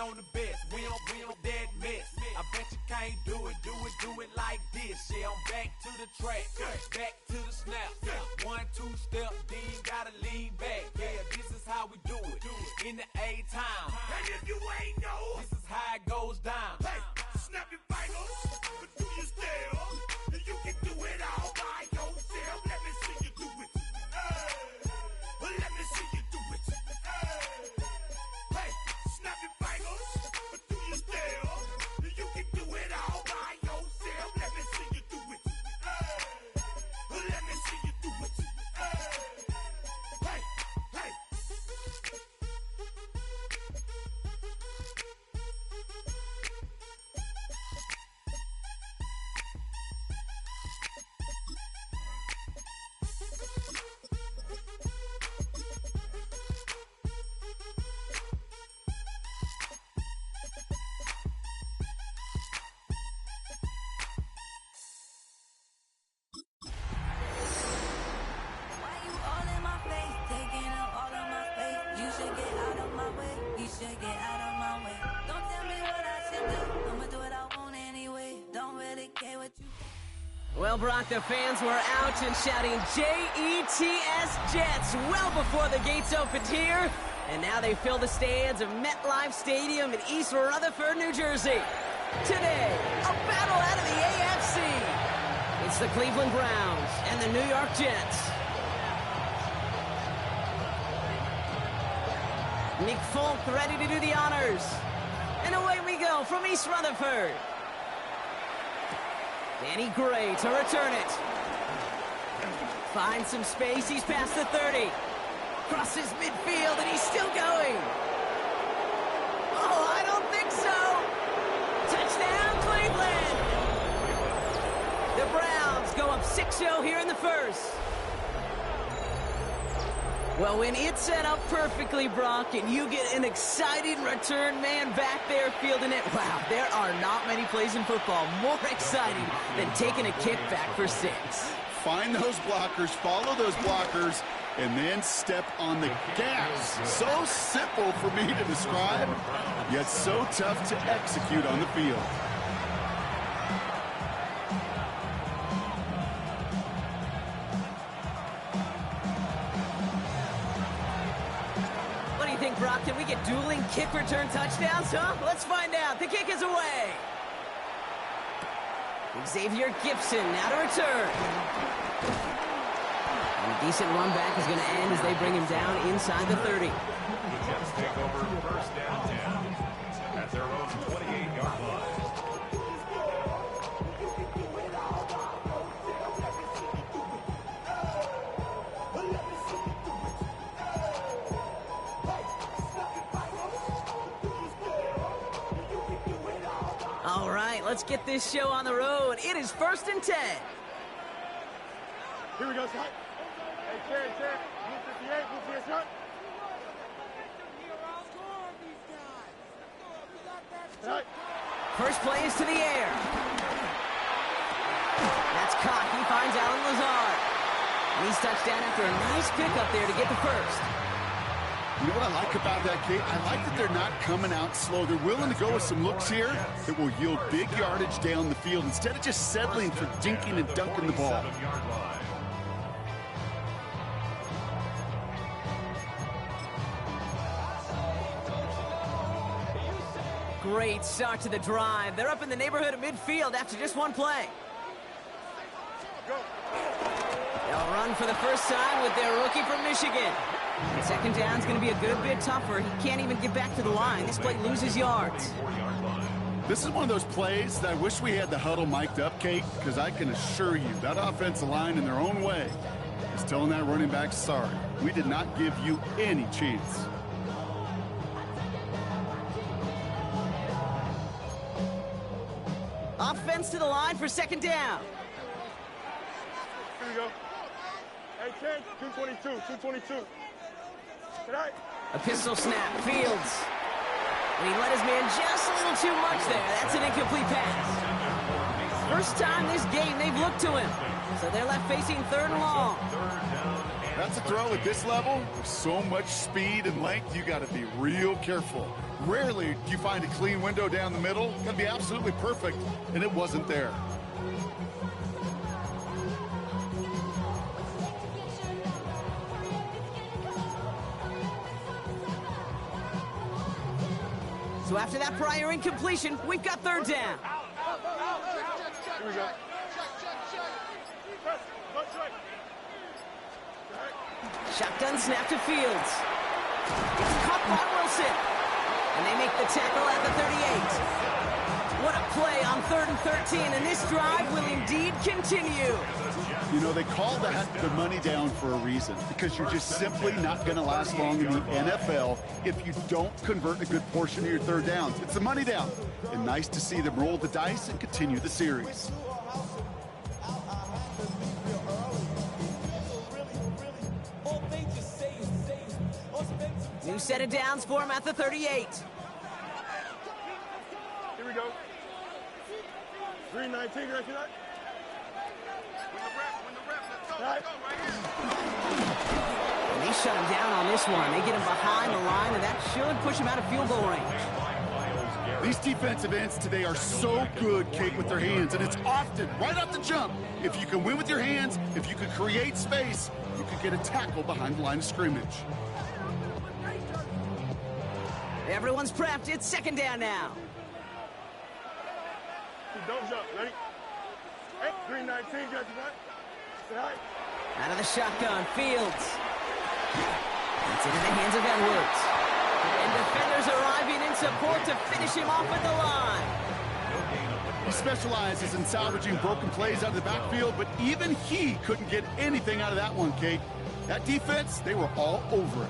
on the best. We don't that mess. I bet you can't do it like this. Yeah, I'm back to the track, back to the snap. 1, 2 step, then you gotta lean back. Yeah, this is how we do it in the A-time. And if you ain't know, this is how it goes down. Hey, snap your fingers, but do your step. You can do it all by yourself. Let me see you do it. Let me see you do it. Hey, snap your fingers, but do your step. You can do it all by yourself. Let me see you do it. Let me see you do it. Hey, hey. Well, Brock, the fans were out and shouting J-E-T-S Jets well before the gates opened here. And now they fill the stands of MetLife Stadium in East Rutherford, New Jersey. Today, a battle out of the AFC. It's the Cleveland Browns and the New York Jets. Nick Folk ready to do the honors. And away we go from East Rutherford. Danny Gray to return it. Finds some space, he's past the 30. Crosses midfield and he's still going. Oh, I don't think so. Touchdown, Cleveland. The Browns go up 6-0 here in the first. Well, when it's set up perfectly, Brock, and you get an exciting return man back there fielding it, wow, there are not many plays in football more exciting than taking a kick back for 6. Find those blockers, follow those blockers, and then step on the gas. So simple for me to describe, yet so tough to execute on the field. Brock, can we get dueling kick return touchdowns, huh? Let's find out. The kick is away. Xavier Gibson now to return. And a decent run back is going to end as they bring him down inside the 30. The Jets take over first down at their own 28-yard line. All right, let's get this show on the road. It is 1st and 10. Here we go, Scott. Hey, Chad. Blue 58, Blue 58, Scott. First play is to the air. That's caught. He finds Alan Lazard. And he's touchdown after a nice pickup there to get the first. You know what I like about that, Kate? I like that they're not coming out slow. They're willing to go with some looks here that will yield big yardage down the field instead of just settling for dinking and dunking the ball. Great start to the drive. They're up in the neighborhood of midfield after just one play. They'll run for the first time with their rookie from Michigan. Second down's going to be a good bit tougher. He can't even get back to the line. This play loses yards. This is one of those plays that I wish we had the huddle mic'd up, Kate, because I can assure you that offensive line in their own way is telling that running back, sorry, we did not give you any chance. Offense to the line for second down. Here we go. Hey, 10, 222. Tonight. A pistol snap, Fields. And he let his man just a little too much there. That's an incomplete pass. First time this game they've looked to him. So they're left facing 3rd and long. That's a throw at this level. With so much speed and length, you got to be real careful. Rarely do you find a clean window down the middle. Got to be absolutely perfect, and it wasn't there. So after that prior incompletion, we've got third down. Here we go. Shotgun snap to Fields. It's caught by Wilson. And they make the tackle at the 38. What a play on 3rd and 13, and this drive will indeed continue. You know, they call that the money down for a reason, because you're just simply not going to last long in the NFL if you don't convert a good portion of your third downs. It's the money down. And nice to see them roll the dice and continue the series. New set of downs for him at the 38. Here we go. 319, right here. And they shut him down on this one. They get him behind the line, and that should push him out of field goal range. These defensive ends today are so good, Kate, with their hands, and it's often right off the jump. If you can win with your hands, if you can create space, you can get a tackle behind the line of scrimmage. Everyone's prepped. It's second down now. Don't jump. Ready? Hey, 319, got you right? Say hi. Out of the shotgun, Fields. It's into the hands of Edwards. And defenders arriving in support to finish him off at the line. He specializes in salvaging broken plays out of the backfield, but even he couldn't get anything out of that one, Kate. That defense, they were all over it.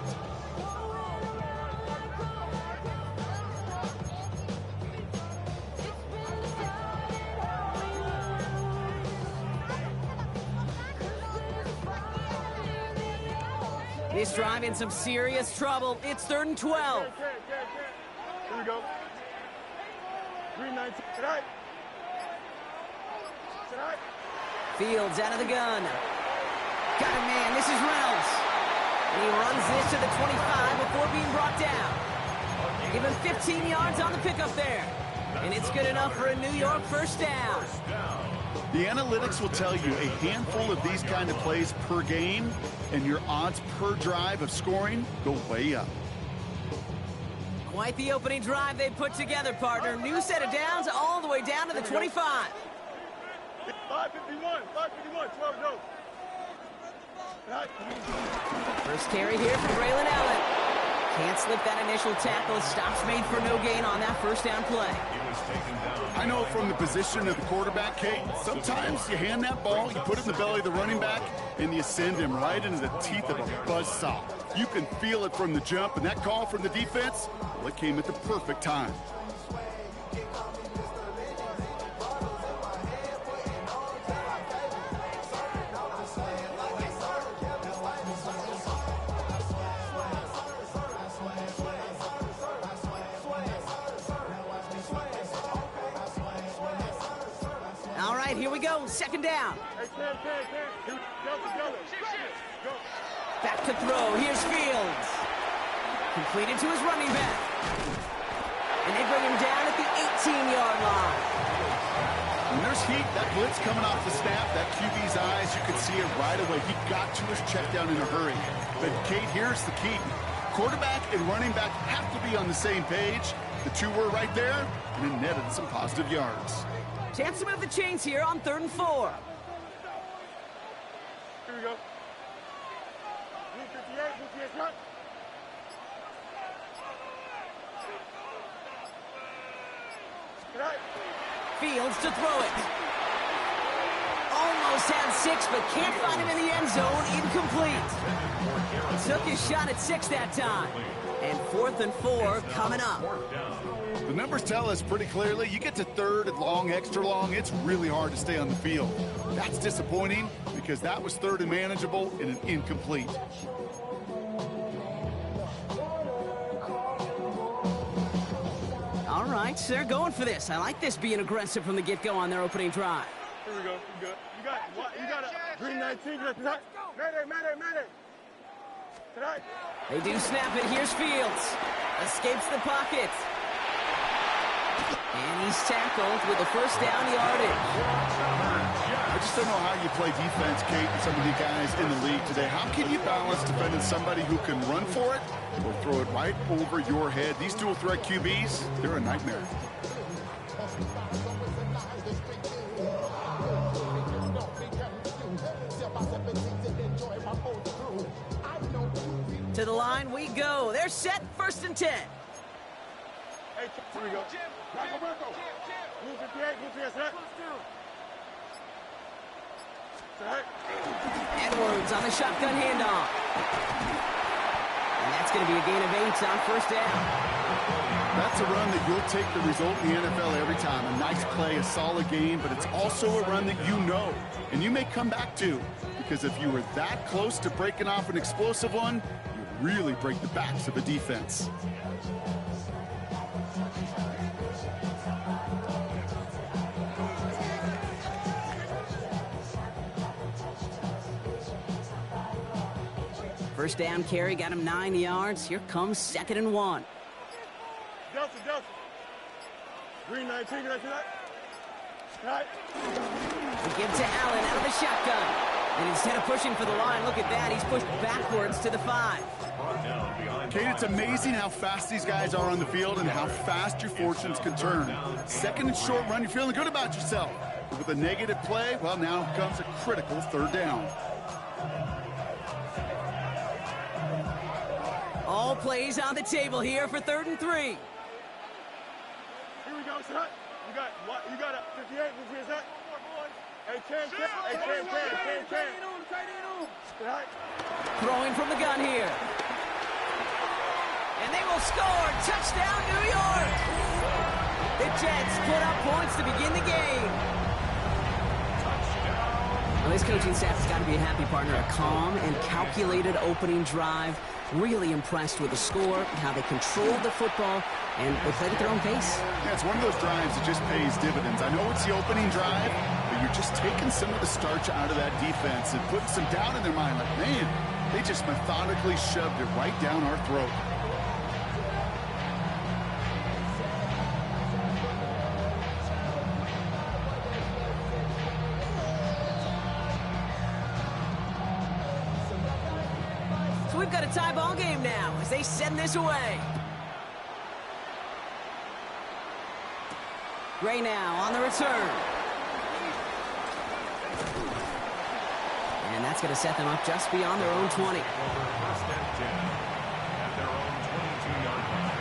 This drive in some serious trouble. It's 3rd and 12. Here we go. 319. Tonight. Tonight. Fields out of the gun. Got a man. This is Reynolds. And he runs this to the 25 before being brought down. Give him 15 yards on the pickup there. And it's good enough for a New York first down. The analytics will tell you a handful of these kind of plays per game, and your odds per drive of scoring go way up. Quite the opening drive they put together, partner. New set of downs all the way down to the 25. 551, 12 go. First carry here for Braylon Allen. Can't slip that initial tackle. Stops made for no gain on that first down play. I know from the position of the quarterback, Kate, sometimes you hand that ball, you put it in the belly of the running back, and you send him right into the teeth of a buzzsaw. You can feel it from the jump, and that call from the defense, well, it came at the perfect time. All right, here we go. Second down. Hey, Cam. Go. Back to throw. Here's Fields. Completed to his running back. And they bring him down at the 18-yard line. When there's heat, that blitz coming off the snap, that QB's eyes, you could see it right away. He got to his check down in a hurry. But, Kate, here's the key. Quarterback and running back have to be on the same page. The two were right there, and it netted some positive yards. Chance to move the chains here on 3rd and 4. Here we go. 58, cut. Tonight. Fields to throw it. Almost had 6, but can't find him in the end zone. Incomplete. Took his shot at 6 that time. And 4th and 4 coming up. The numbers tell us pretty clearly, you get to 3rd and long, extra long, it's really hard to stay on the field. That's disappointing because that was 3rd and manageable and an incomplete. All right, they're going for this. I like this being aggressive from the get-go on their opening drive. Here we go. You got a 319. Mayday. They do snap it. Here's Fields. Escapes the pocket. And he's tackled with a first down yardage. I just don't know how you play defense, Kate, and some of the guys in the league today. How can you balance defending somebody who can run for it or throw it right over your head? These dual threat QBs, they're a nightmare. To the line we go. They're set. 1st and 10. Hey, here we go. Rocco. Move 58, move 58, set. Edwards on the shotgun handoff. And that's going to be a gain of 8 on 1st down. That's a run that you'll take the result in the NFL every time. A nice play, a solid game, but it's also a run that you know, and you may come back to, because if you were that close to breaking off an explosive one, you really break the backs of a defense. First down carry got him 9 yards. Here comes 2nd and 1. Delta. Green 19, you see that? Right. We give to Allen out of the shotgun. And instead of pushing for the line, look at that. He's pushed backwards to the 5. Kate, it's amazing how fast these guys are on the field and how fast your fortunes can turn. 2nd and short run, you're feeling good about yourself. But with a negative play, well, now comes a critical 3rd down. All plays on the table here for 3rd and 3. Here we go, son. You got a 58, move here, set. Hey, Cam. Right. Throwing from the gun here. And they will score. Touchdown, New York. The Jets put up points to begin the game. Well, this coaching staff has got to be a happy partner. A calm and calculated opening drive. Really impressed with the score, how they controlled the football, and they played at their own pace. Yeah, it's one of those drives that just pays dividends. I know it's the opening drive, but you're just taking some of the starch out of that defense and putting some doubt in their mind. Like, man, they just methodically shoved it right down our throat. So we've got a tie ball game now as they send this away. Gray now on the return. And that's going to set them up just beyond their own 20. 1st and 10 at their own 22-yard line.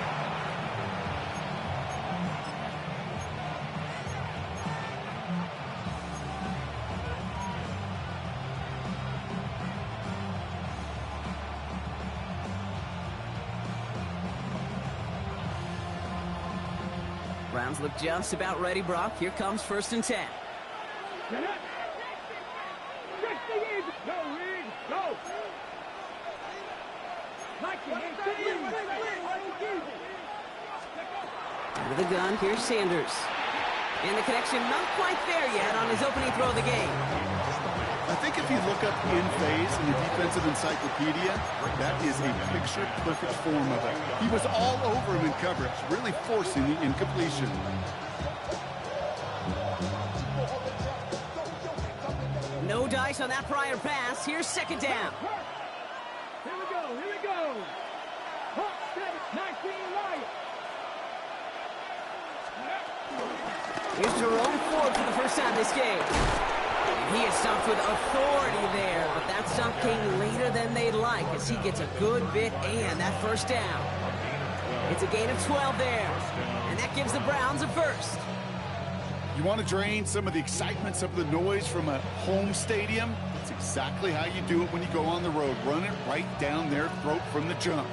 Browns look just about ready, Brock. Here comes 1st and 10. Under the gun, here's Sanders. And the connection not quite there yet on his opening throw of the game. I think if you look up in phase in the defensive encyclopedia, that is a picture-perfect form of it. He was all over him in coverage, really forcing the incompletion. No dice on that prior pass. Here's 2nd down. Here we go. Hawk 19 right. Here's Jerome Ford for the first time this game. And he is stumped with authority there, but that stump came later than they'd like as he gets a good bit and that 1st down. It's a gain of 12 there, and that gives the Browns a 1st. You want to drain some of the excitement, some of the noise from a home stadium? That's exactly how you do it when you go on the road. Run it right down their throat from the jump.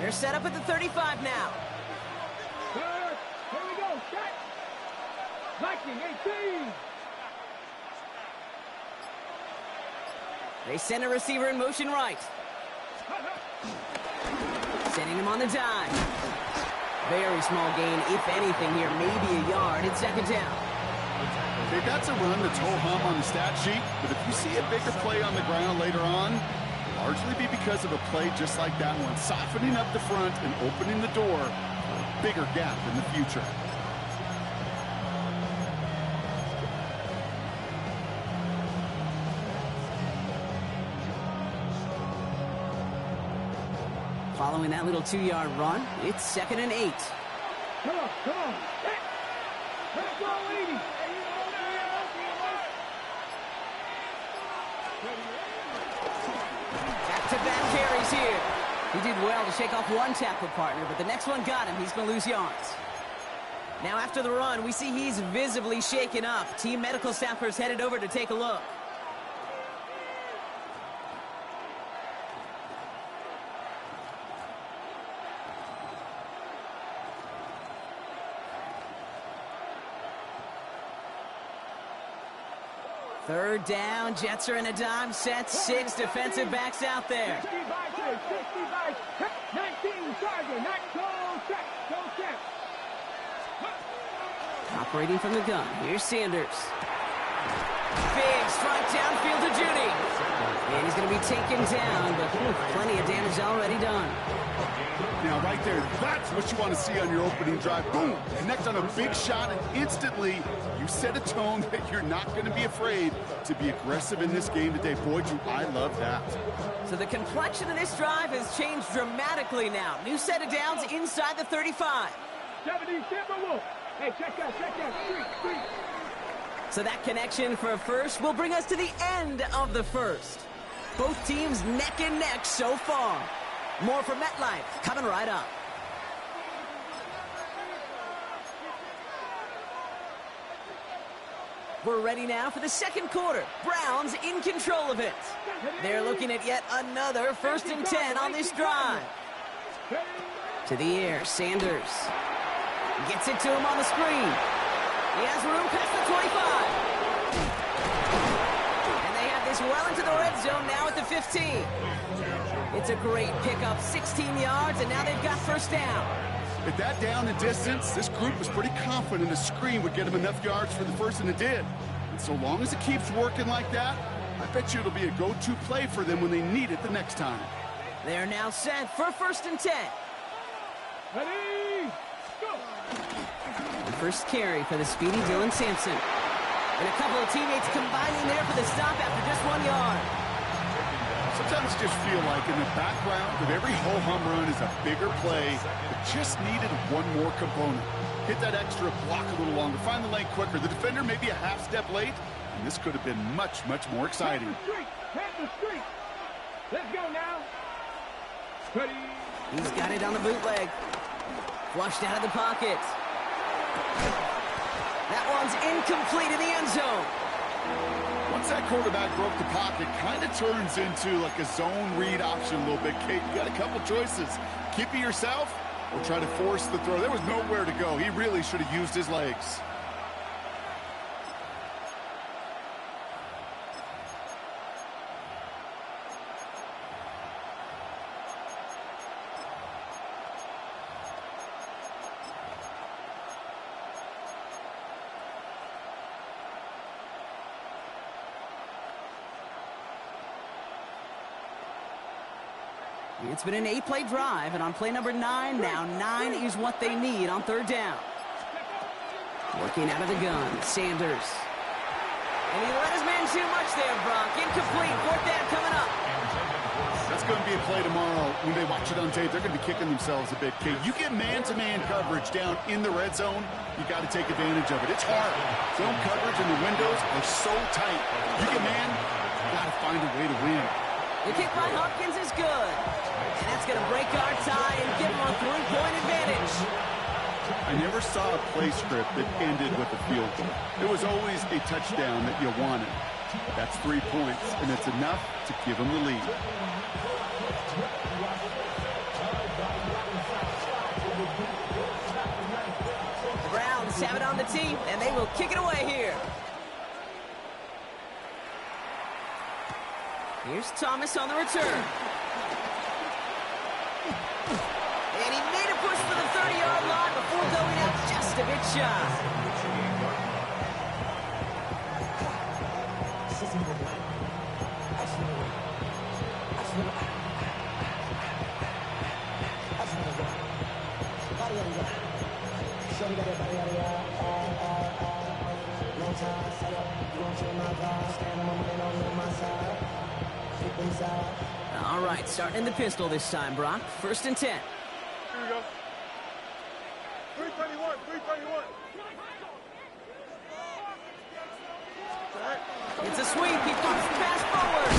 They're set up at the 35 now. Here we go. Set. Viking 18. They send a receiver in motion right. Sending him on the dime. Very small gain, if anything here, maybe a yard. It's 2nd down. Okay, that's a run that's ho-hum on the stat sheet, but if you see a bigger play on the ground later on, it'll largely be because of a play just like that one, softening up the front and opening the door for a bigger gap in the future. Following that little 2-yard run, it's 2nd and 8. Come on, come on. Let's go, lady. Back-to-back carries here. He did well to shake off one tackle partner, but the next one got him. He's going to lose yards. Now after the run, we see he's visibly shaken up. Team medical staffers headed over to take a look. Third down, Jets are in a dime set, 6 defensive backs out there. 65, 19, Charger, not go check. Operating from the gun, here's Sanders. Big strike downfield to Judy. And he's going to be taken down, but plenty of damage already done. Now, right there, that's what you want to see on your opening drive. Boom! Connect on a big shot, and instantly you set a tone that you're not going to be afraid to be aggressive in this game today. Boy, do I love that. So the complexion of this drive has changed dramatically now. New set of downs inside the 35. 70, Timberwolf. Hey, check that, street. So that connection for a first will bring us to the end of the first. Both teams neck and neck so far. More from MetLife coming right up. We're ready now for the second quarter. Browns in control of it. They're looking at yet another 1st and 10 on this drive. To the air, Sanders. Gets it to him on the screen. He has room past the 25. And they have this well into the red zone now at the 15. It's a great pickup, 16 yards, and now they've got first down. At that down and distance, this group was pretty confident a screen would get them enough yards for the first, and it did. And so long as it keeps working like that, I bet you it'll be a go-to play for them when they need it the next time. They're now set for 1st and 10. Ready, go! The first carry for the speedy Dylan Sampson. And a couple of teammates combining there for the stop after just 1 yard. Sometimes just feel like in the background of every ho-hum run is a bigger play that just needed one more component. Hit that extra block a little longer, find the lane quicker. The defender may be a half step late, and this could have been much, much more exciting. Hit the street. Let's go now. Ready. He's got it on the bootleg. Flushed out of the pocket. That one's incomplete in the end zone. Once that quarterback broke the pocket, kind of turns into like a zone read option a little bit. Kate, you got a couple choices. Keep it yourself or try to force the throw. There was nowhere to go. He really should have used his legs. It's been an 8-play drive, and on play number 9, now 9 is what they need on 3rd down. Working out of the gun, Sanders. And he let his man too much there, Brock. Incomplete, 4th down coming up. That's going to be a play tomorrow. When they watch it on tape, they're going to be kicking themselves a bit, Kate. You get man-to-man coverage down in the red zone, you got to take advantage of it. It's hard. Zone coverage and the windows are so tight. You get man, you got to find a way to win. The kick by Hopkins is good. And that's going to break our tie and give them a 3-point advantage. I never saw a play script that ended with a field goal. It was always a touchdown that you wanted. That's 3 points, and it's enough to give them the lead. The Browns have it on the tee, and they will kick it away here. Here's Thomas on the return. And he made a push for the 30-yard line before going out just a bit shy. All right, starting in the pistol this time, Brock. 1st and 10. Here we go. 321, 321. It's a sweep. He throws the pass forward.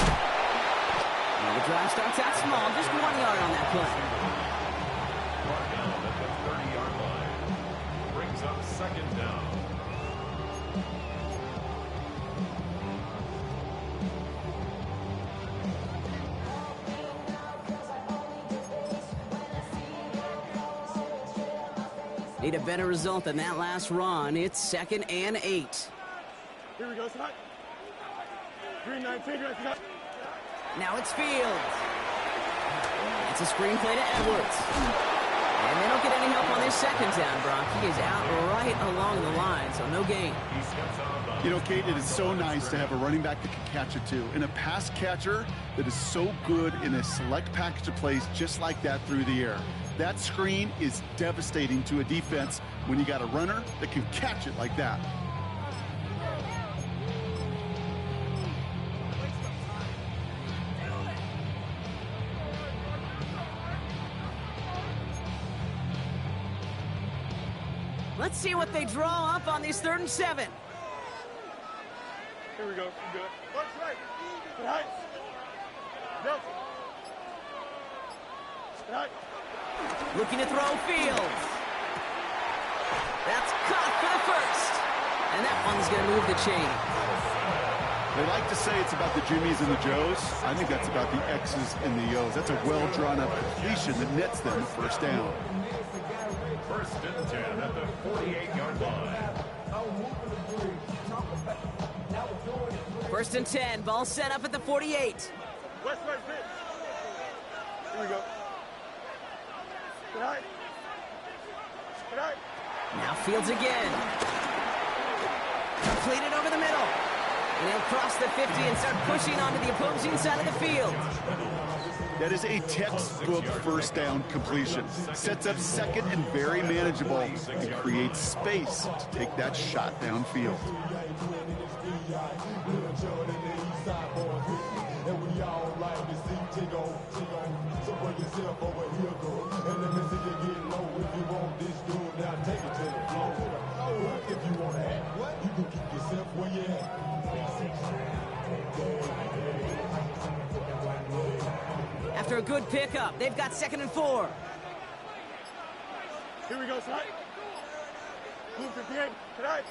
And the drive starts out small, just 1 yard on that play. Brought down at the 30-yard line. Brings up 2nd down. Need a better result than that last run. It's 2nd and 8. Here we go, tonight. 319, Now it's Fields. It's a screen play to Edwards. And they don't get any help on this 2nd down, Brock. He is out right along the line, so no gain. He steps out of bounds. You know, Kate, it is so nice to have a running back that can catch it too, and a pass catcher that is so good in a select package of plays just like that through the air. That screen is devastating to a defense when you got a runner that can catch it like that. Let's see what they draw up on this 3rd and 7. Here we go. Good. Watch right. Right. Delta. Right. Looking to throw Fields. That's caught for the 1st. And that one's going to move the chain. They like to say it's about the Jimmies and the Joes. I think that's about the X's and the O's. That's a well-drawn-up completion that nets them the 1st down. 1st and 10 at the 48-yard line. 1st and 10. Ball set up at the 48. West right pitch. Here we go. Right. Right. Now Fields again. Completed over the middle. And he'll cross the 50 and start pushing onto the opposing side of the field. That is a textbook 1st down completion. Sets up 2nd and very manageable and creates space to take that shot downfield. After a good pickup, they've got 2nd and 4. Here we go, tonight. Move 58. Tonight.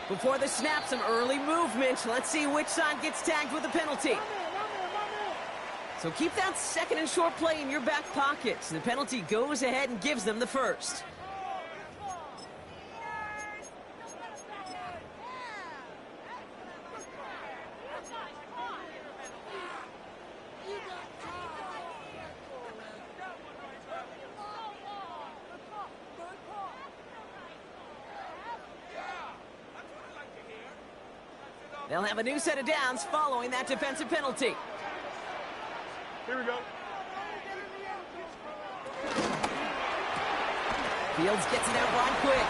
Before the snap, some early movement. Let's see which side gets tagged with a penalty. So keep that 2nd and short play in your back pocket. The penalty goes ahead and gives them the 1st. They'll have a new set of downs following that defensive penalty. Here we go. Fields gets it out right quick.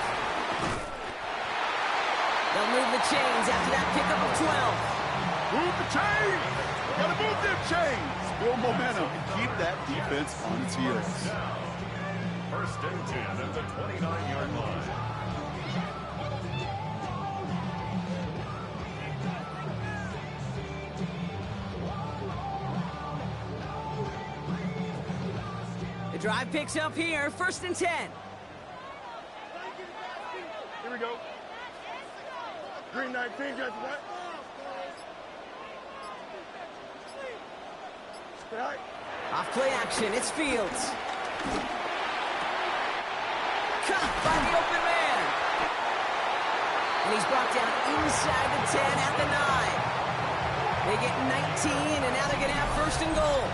They'll move the chains after that pickup of 12. Move the chains! Gotta move them chains! Build momentum and keep that defense on its heels. 1st and 10 at the 29-yard line. The drive picks up here, 1st and 10. Here we go. Green 19, just that. Right. Off play action, it's Fields. Caught by the open man. And he's brought down inside the 10 at the 9. They get 19, and now they're going to have 1st and goal.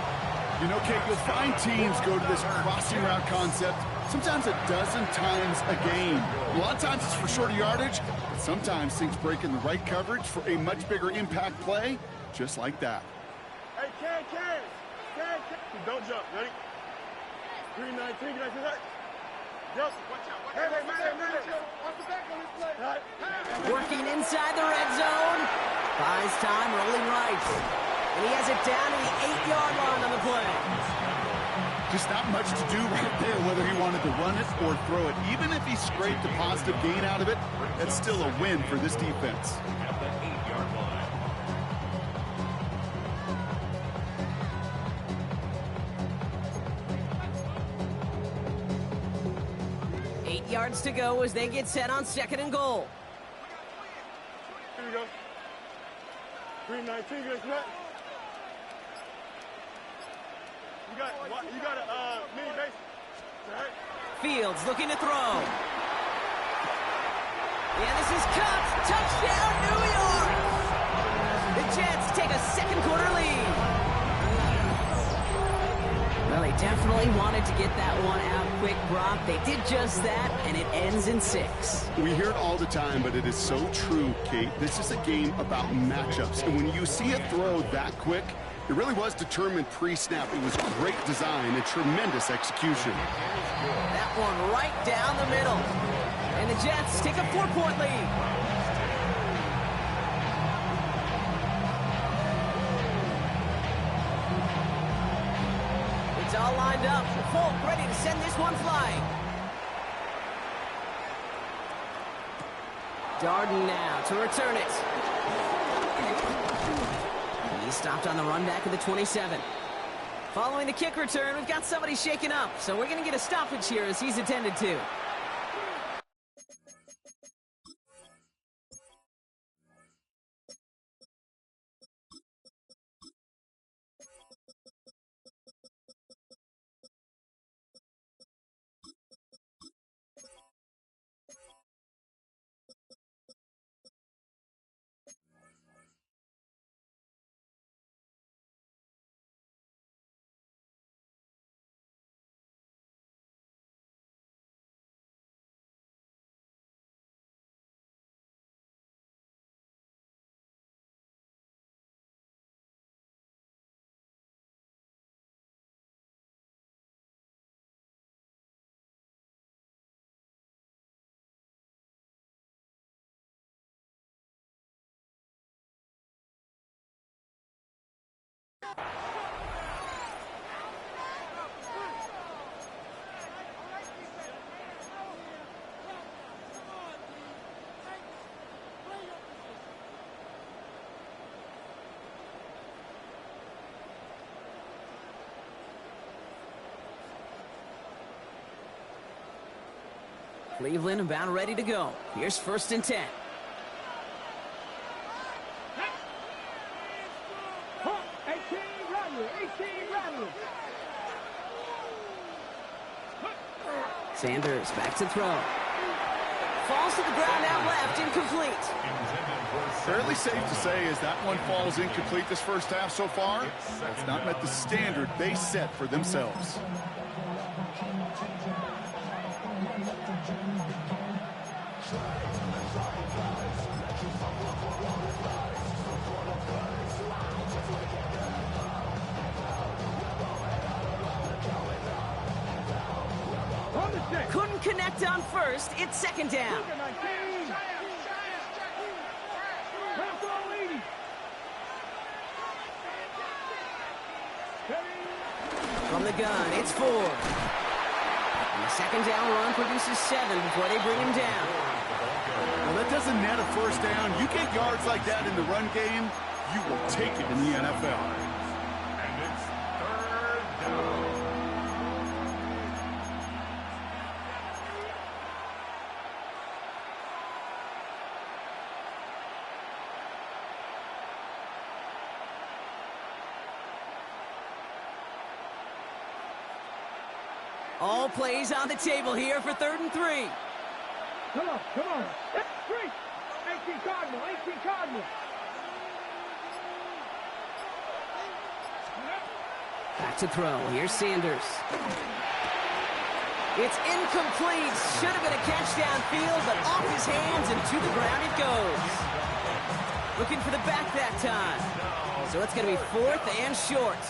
You know, Kate, you'll find teams go to this crossing route concept sometimes a dozen times a game. A lot of times it's for shorter yardage, but sometimes things break in the right coverage for a much bigger impact play, just like that. Hey, Can. Don't jump. Ready? 319, can I see that? Working inside the red zone. Buys time, rolling right. And he has it down to the 8-yard line on the play. Just not much to do right there, whether he wanted to run it or throw it. Even if he scraped a positive gain out of it, that's still a win for this defense. At the 8-yard line. 8 yards to go as they get set on 2nd and goal. Here we go. 319, good snap. You got a mini base. All right. Fields looking to throw. Yeah, this is Cubs. Touchdown, New York! The Jets take a second quarter lead. Well, they definitely wanted to get that one out quick, Brock. They did just that, and it ends in 6. We hear it all the time, but it is so true, Kate. This is a game about matchups. And when you see a throw that quick, it really was determined pre-snap. It was great design and tremendous execution. That one right down the middle. And the Jets take a 4-point lead. It's all lined up. Folk ready to send this one flying. Darden now to return it. He stopped on the run back of the 27. Following the kick return, we've got somebody shaken up, so we're going to get a stoppage here as he's attended to. Cleveland about ready to go. Here's 1st and 10. Sanders back to throw. Falls to the ground out left, incomplete. Fairly safe to say as that one falls incomplete this first half so far. It's not met the standard they set for themselves. Couldn't connect on 1st. It's 2nd down. From the gun, it's 4. And the 2nd down run produces 7 before they bring him down. Well, that doesn't net a 1st down. You get yards like that in the run game, you will take it in the NFL. And it's 3rd down. All plays on the table here for 3rd and 3. Come on. That's 3. 18 Cardinal. Back to throw. Here's Sanders. It's incomplete. Should have been a catch downfield, but off his hands and to the ground it goes. Looking for the back that time. So it's going to be 4th and short.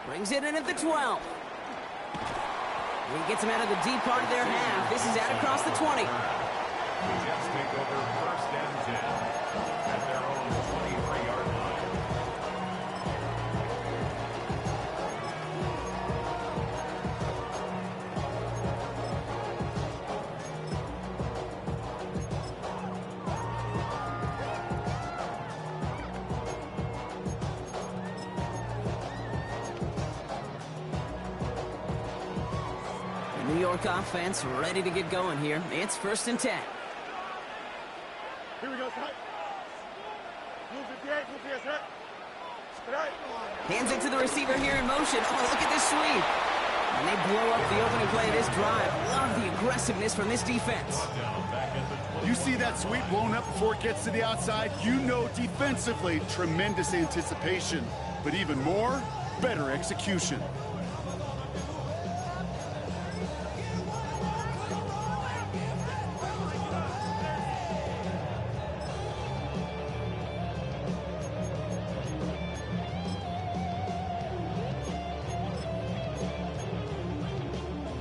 Brings it in at the 12. He gets him out of the deep part of their half. This is out across the 20. The Jets take over first and 10 at their own 23-yard line. The New York offense ready to get going here. It's first and 10. Here we go, tight. Move 58, move 58, right? Hands it to the receiver here in motion. Oh, look at this sweep. And they blow up the opening play of this drive. Love the aggressiveness from this defense. You see that sweep blown up before it gets to the outside, you know defensively, tremendous anticipation. But even more, better execution.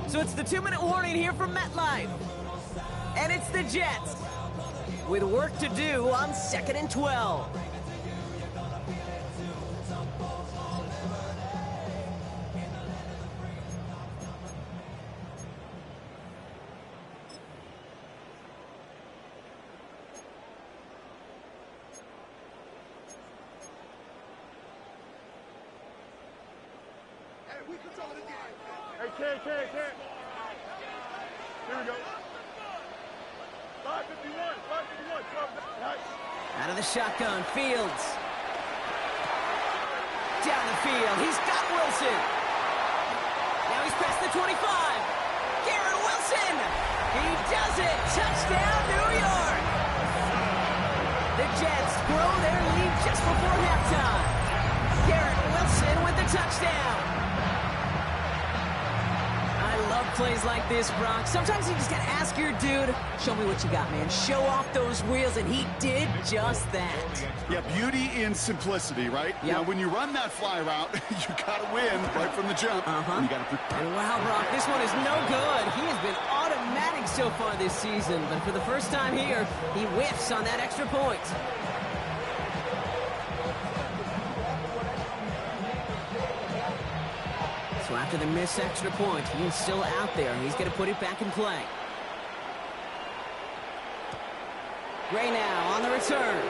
So it's the 2-minute warning here from MetLife. And it's the Jets with work to do on 2nd and 12. Hey, Ken. Here we go. 551, 12. Nice. Out of the shotgun, Fields. Down the field, he's got Wilson. Now he's past the 25. Garrett Wilson. He does it. Touchdown, New York. The Jets grow their lead just before halftime. Garrett Wilson with the touchdown. I love plays like this, Brock. Sometimes you just gotta ask your dude, show me what you got, man. Show off those wheels, and he did just that. Yeah, beauty in simplicity, right? Yep. Now, when you run that fly route, you gotta win right from the jump. You gotta prepare. And wow, Brock, this one is no good. He has been automatic so far this season, but for the first time here, he whiffs on that extra point. So after the missed extra point, he's still out there, and he's going to put it back in play. Gray now on the return.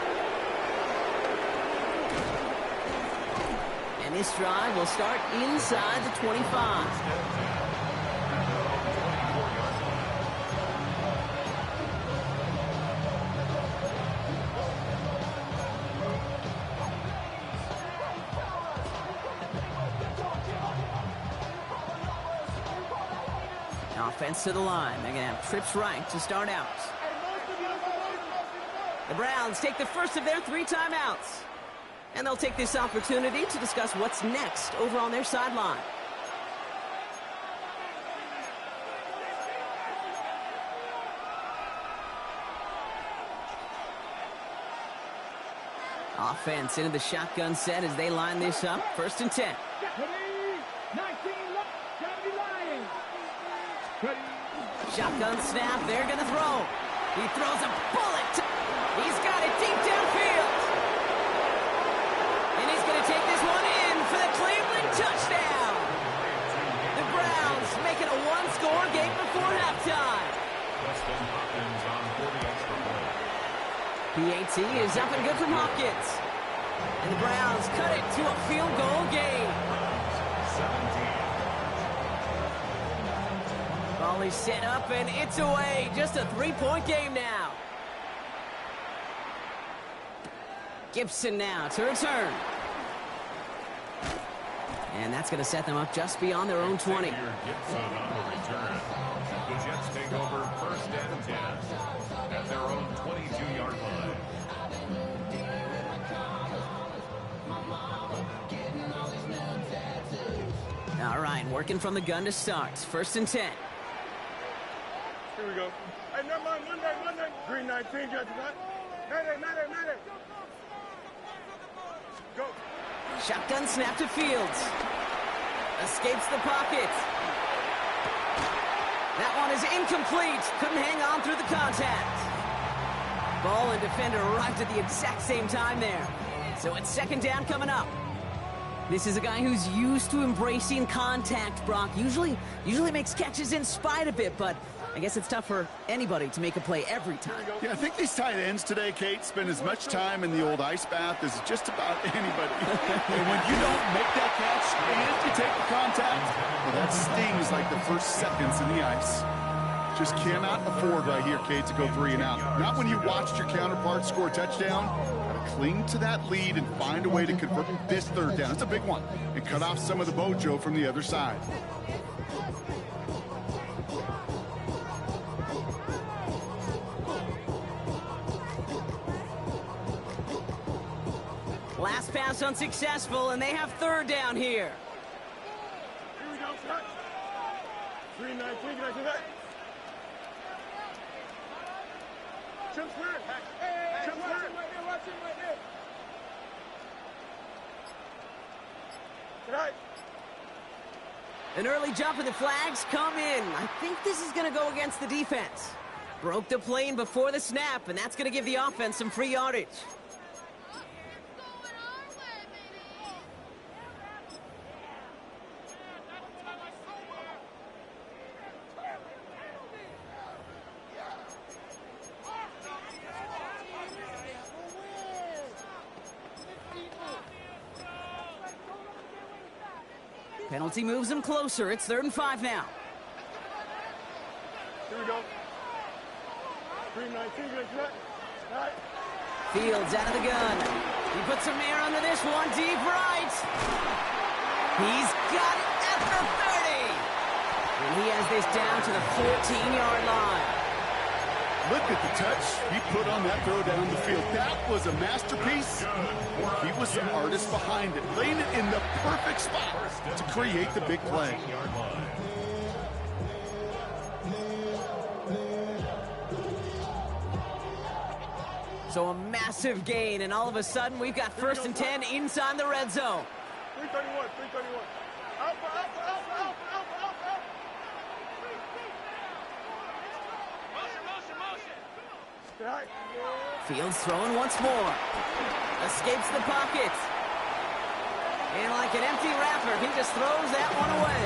And this drive will start inside the 25. Offense to the line. They're going to have trips right to start out. The Browns take the first of their 3 timeouts. And they'll take this opportunity to discuss what's next over on their sideline. Offense into the shotgun set as they line this up. First and 10. Shotgun snap, they're going to throw. He throws a bullet. He's got it deep downfield. And he's going to take this one in for the Cleveland touchdown. The Browns make it a 1-score game before halftime. PAT is up and good from Hopkins. And the Browns cut it to a field goal game. 17. Ball is set up, and it's away. Just a 3-point game now. Gibson now to return. And that's going to set them up just beyond their own 20. Gibson on the return. The Jets take over first and 10 at their own 22-yard line. All right, working from the gun to start. First and 10. Here we go. Hey, never mind. Monday. Green 19, judge. Mayday. Go. Shotgun snap to Fields. Escapes the pocket. That one is incomplete. Couldn't hang on through the contact. Ball and defender arrived at the exact same time there. So it's second down coming up. This is a guy who's used to embracing contact, Brock. Usually makes catches in spite of it, but I guess it's tough for anybody to make a play every time. Yeah, I think these tight ends today, Kate, spend as much time in the old ice bath as just about anybody. And when you don't make that catch and you take the contact, well, that stings like the first seconds in the ice. Just cannot afford right here, Kate, to go 3 and out. Not when you watched your counterpart score a touchdown. Cling to that lead and find a way to convert this third down. It's a big one. And cut off some of the mojo from the other side. Last pass unsuccessful, and they have third down here. Here we go, Scott. 3-19, can I do that? Jump square. Jump square. Watch him right there. Right. An early jump and the flags come in. I think this is going to go against the defense. Broke the plane before the snap, and that's going to give the offense some free yardage. Penalty moves them closer. It's 3rd and 5 now. Here we go. 3-19, right. Fields out of the gun. He puts some air under this one, deep right. He's got it at the 30. And he has this down to the 14-yard line. Look at the touch he put on that throw down the field. That was a masterpiece. He was the artist behind it, laying it in the perfect spot to create the big play. So a massive gain, and all of a sudden we've got 1st and 10 inside the red zone. 331. Out. Right. Fields throwing once more. Escapes the pocket. And like an empty wrapper, he just throws that one away.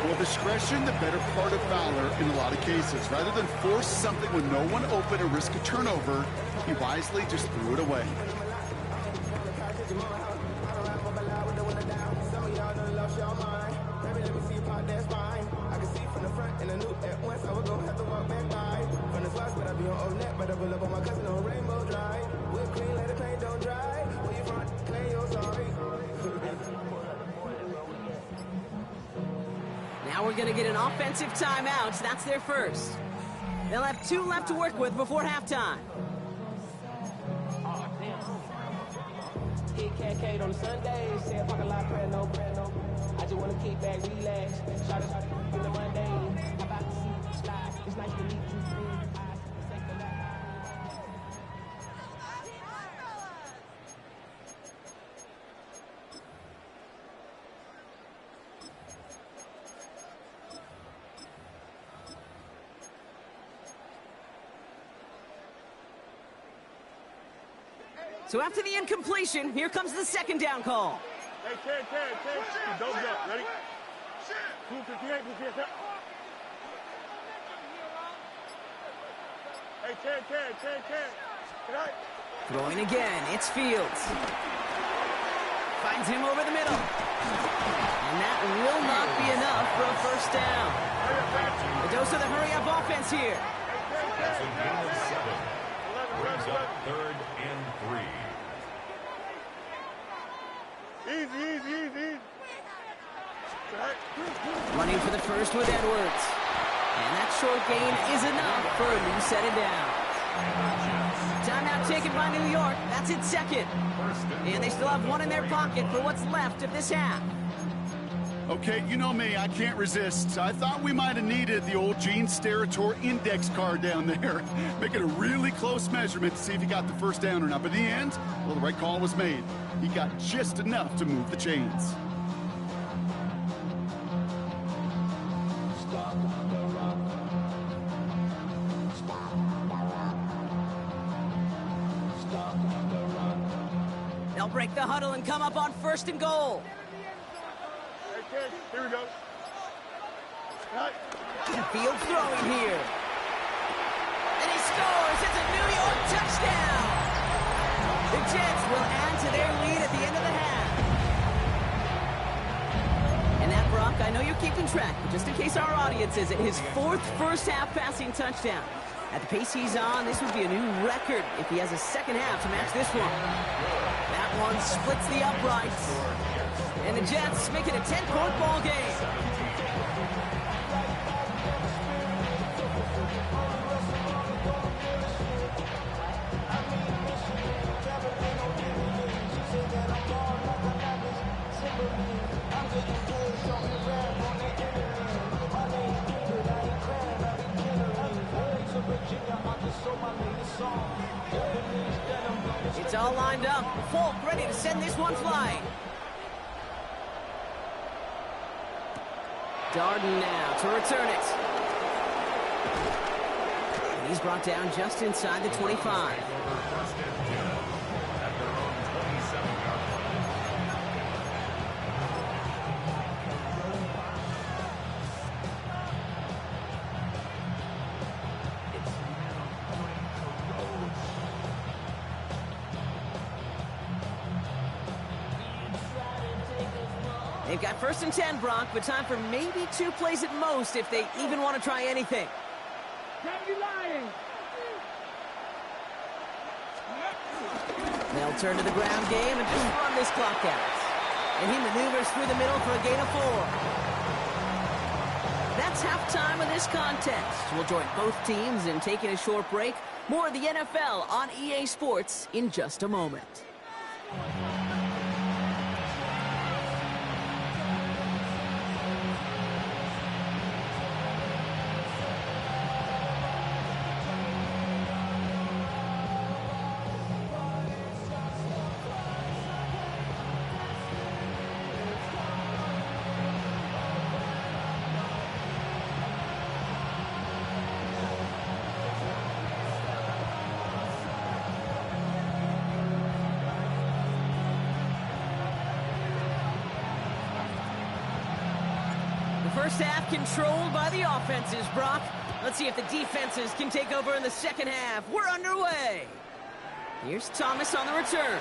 Well, discretion, the better part of valor in a lot of cases. Rather than force something with no one open and risk a turnover, he wisely just threw it away. Now we're going to get an offensive timeout. That's their first. They'll have 2 left to work with before halftime. Hit cat on Sundays, say a fucking lot, prayer, no. I just want to kick back, relax. Shout out to the Monday. I'm about to see you slide. It's nice to meet you. So after the incompletion, here comes the 2nd down call. Hey, Ted. Don't jump. Ready? 258. Hey, Ted. Right. Throwing again, it's Fields. Finds him over the middle. And that will not be enough for a 1st down. A dose of the hurry-up offense here. That's a gain of 7. Brings up 3rd and 3. Easy. Running for the first with Edwards. And that short gain is enough for a new set it down. Timeout taken by New York. That's its 2nd. And they still have 1 in their pocket for what's left of this half. Okay, you know me, I can't resist. I thought we might have needed the old Gene Steratore index card down there. Making a really close measurement to see if he got the 1st down or not. But in the end, well, the right call was made. He got just enough to move the chains. They'll break the huddle and come up on 1st and goal. Hey, kid, here we go. Right. Field throwing here. And he scores. It's a New York touchdown. The Jets will add to their lead at the end of the half. And that, Brock, I know you're keeping track, but just in case our audience isn't, his 4th first-half passing touchdown. At the pace he's on, this would be a new record if he has a second half to match this one. That one splits the uprights. And the Jets make it a 10-point ball game. It's all lined up. Folk ready to send this one flying. Darden now to return it. And he's brought down just inside the 25. They've got 1st and 10, Brock, but time for maybe 2 plays at most if they even want to try anything. They'll turn to the ground game and just run this clock out. And he maneuvers through the middle for a gain of 4. That's halftime of this contest. We'll join both teams in taking a short break. More of the NFL on EA Sports in just a moment. First half controlled by the offenses, Brock. Let's see if the defenses can take over in the second half. We're underway. Here's Thomas on the return.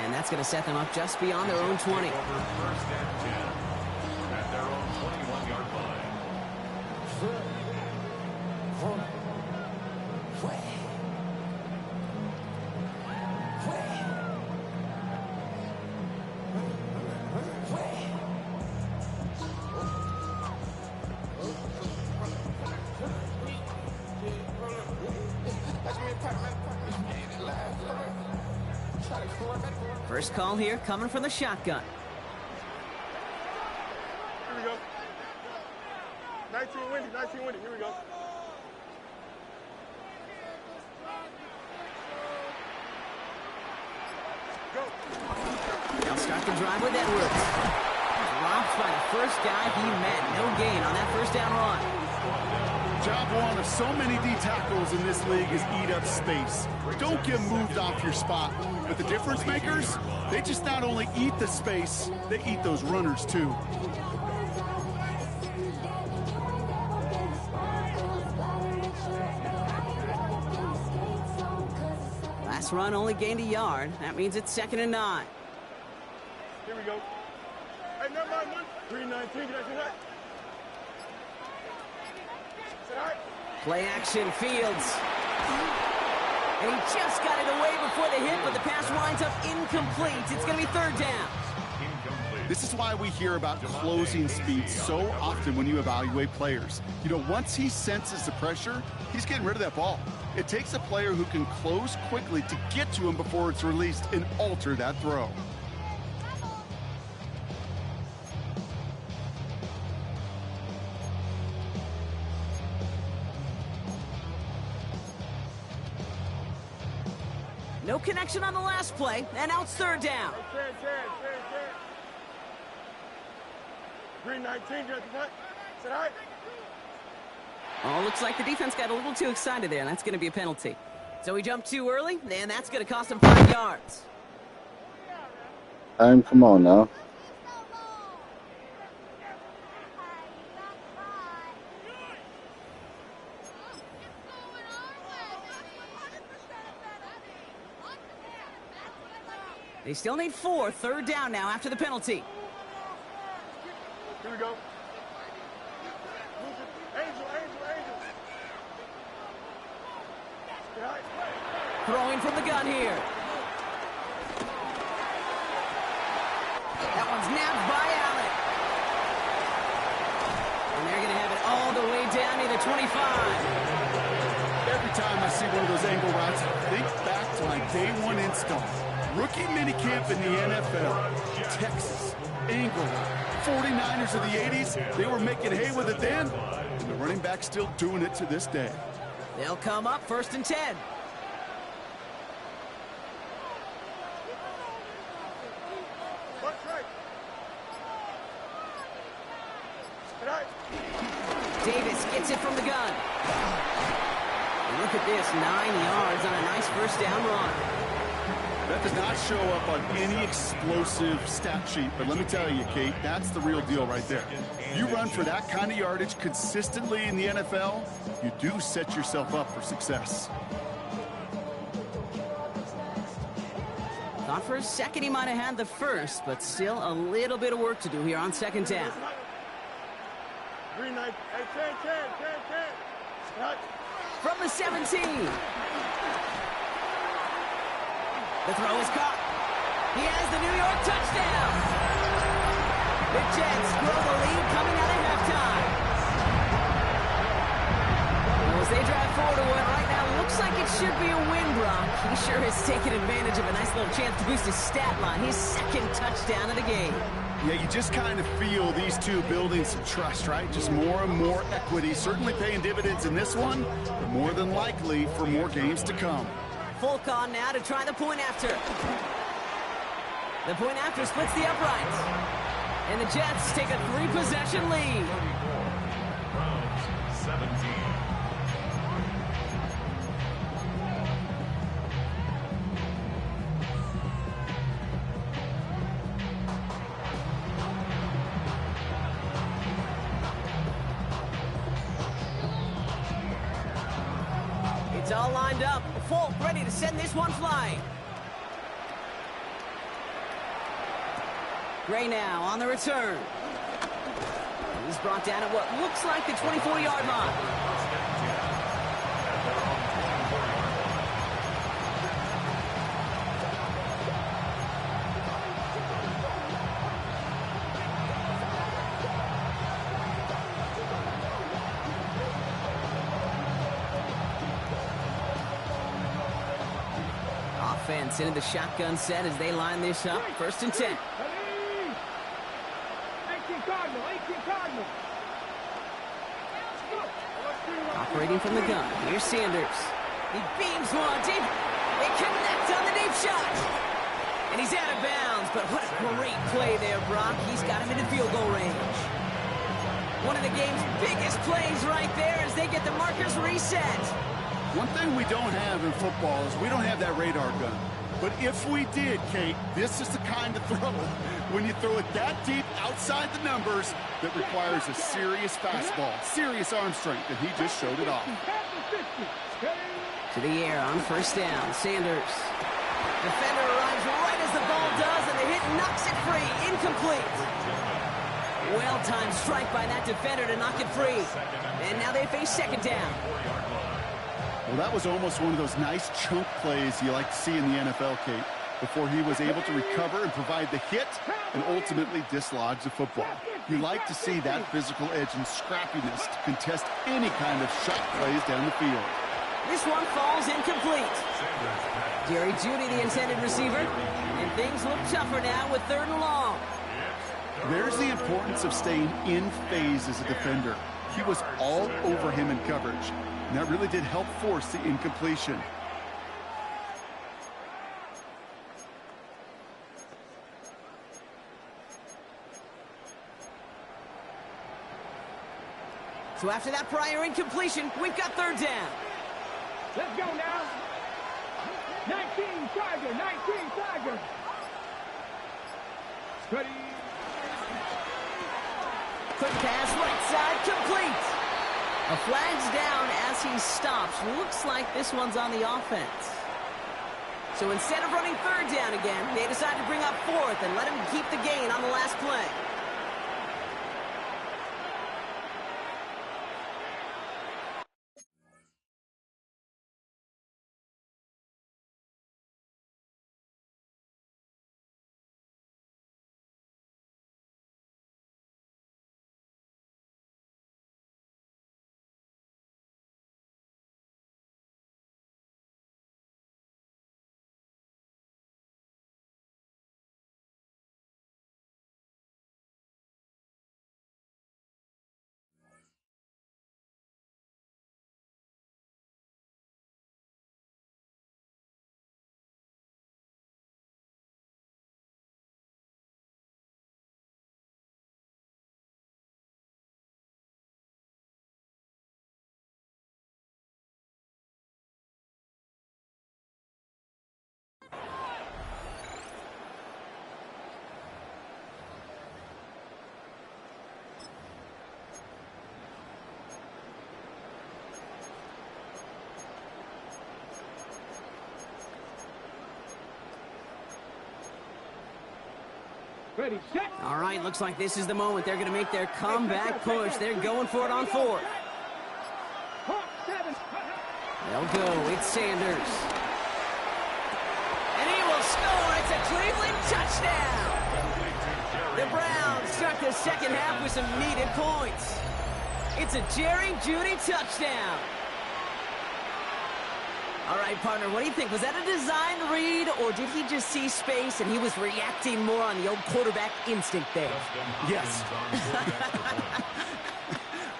And that's going to set them up just beyond their own 20. First and 10 at their own 21-yard line. First call here coming from the shotgun. Here we go. 19 windy, 19 windy. Here we go. Go. They'll start the drive with Edwards. Dropped by the first guy he met. No gain on that first down run. Job one of so many D tackles in this league is eat up space. Don't get moved off your spot. But the difference makers, they just not only eat the space, they eat those runners too. Last run only gained a yard. That means it's 2nd and 9. Here we go. Hey, never mind, 319, did I do that? Play action, Fields. And he just got it away before the hit, but the pass winds up incomplete. It's going to be 3rd down. This is why we hear about closing speed so often when you evaluate players. You know, once he senses the pressure, he's getting rid of that ball. It takes a player who can close quickly to get to him before it's released and alter that throw. No connection on the last play, and now it's 3rd down. 319, just what? Is it all right? Oh, looks like the defense got a little too excited there, and that's going to be a penalty. So he jumped too early, and that's going to cost him 5 yards. Come on now. They still need 4. Third down now after the penalty. Here we go. Angel. Throwing from the gun here. That one's nabbed by Allen. And they're going to have it all the way down near the 25. Every time I see one of those angle routes, I think back to my day one install. Rookie minicamp in the NFL. Texas, angle route. 49ers of the 80s, they were making hay with it then, and the running back's still doing it to this day. They'll come up 1st and 10. Davis gets it from the gun. And look at this, 9 yards on a nice first down run. That does not show up on any explosive stat sheet, but let me tell you, Kate, that's the real deal right there. You run for that kind of yardage consistently in the NFL, you do set yourself up for success. Thought for a second he might have had the first, but still a little bit of work to do here on 2nd down. Green 9, 10. From the 17. The throw is caught. He has the New York touchdown. The Jets grow the lead coming out of halftime. Well, as they drive forward to what right now looks like it should be a win, Brock. He sure has taken advantage of a nice little chance to boost his stat line. His 2nd touchdown of the game. Yeah, you just kind of feel these two building some trust, right? Just more and more equity, certainly paying dividends in this one, but more than likely for more games to come. Folk on now to try the point after. The point after splits the uprights. And the Jets take a 3-possession lead. Browns 17. It's all lined up. Folk ready to send this one flying. Gray now on the return. He's brought down at what looks like the 24-yard line. Offense into the shotgun set as they line this up. 1st and 10. 18 Cardinal. Operating from the gun. Here's Sanders. He beams one deep. They connect on the deep shot. And he's out of bounds, but what a great play there, Brock. He's got him into field goal range. One of the game's biggest plays right there as they get the markers reset. One thing we don't have in football is we don't have that radar gun. But if we did, Kate, this is the kind of throw when you throw it that deep outside the numbers that requires a serious fastball, serious arm strength, and he just showed it off. To the air on 1st down. Sanders. Defender arrives right as the ball does, and the hit knocks it free. Incomplete. Well-timed strike by that defender to knock it free. And now they face 2nd down. Well, that was almost one of those nice chunk plays you like to see in the NFL, Kate, before he was able to recover and provide the hit and ultimately dislodge the football. You like to see that physical edge and scrappiness to contest any kind of shot plays down the field. This one falls incomplete. Jerry Jeudy, the intended receiver, and things look tougher now with 3rd and long. There's the importance of staying in phase as a defender. He was all over him in coverage. And that really did help force the incompletion. So after that prior incompletion, we've got 3rd down. Let's go now. 19 Tiger. Ready. Quick pass, right side, complete. A flag's down as he stops. Looks like this one's on the offense. So instead of running third down again, they decide to bring up fourth and let him keep the gain on the last play. Ready, set. All right, looks like this is the moment. They're going to make their comeback push. They're going for it on fourth. They'll go. It's Sanders. And he will score. It's a Cleveland touchdown. The Browns start the second half with some needed points. It's a Jerry Jeudy touchdown. All right, partner, what do you think? Was that a design read, or did he just see space and he was reacting more on the old quarterback instinct there? Yes.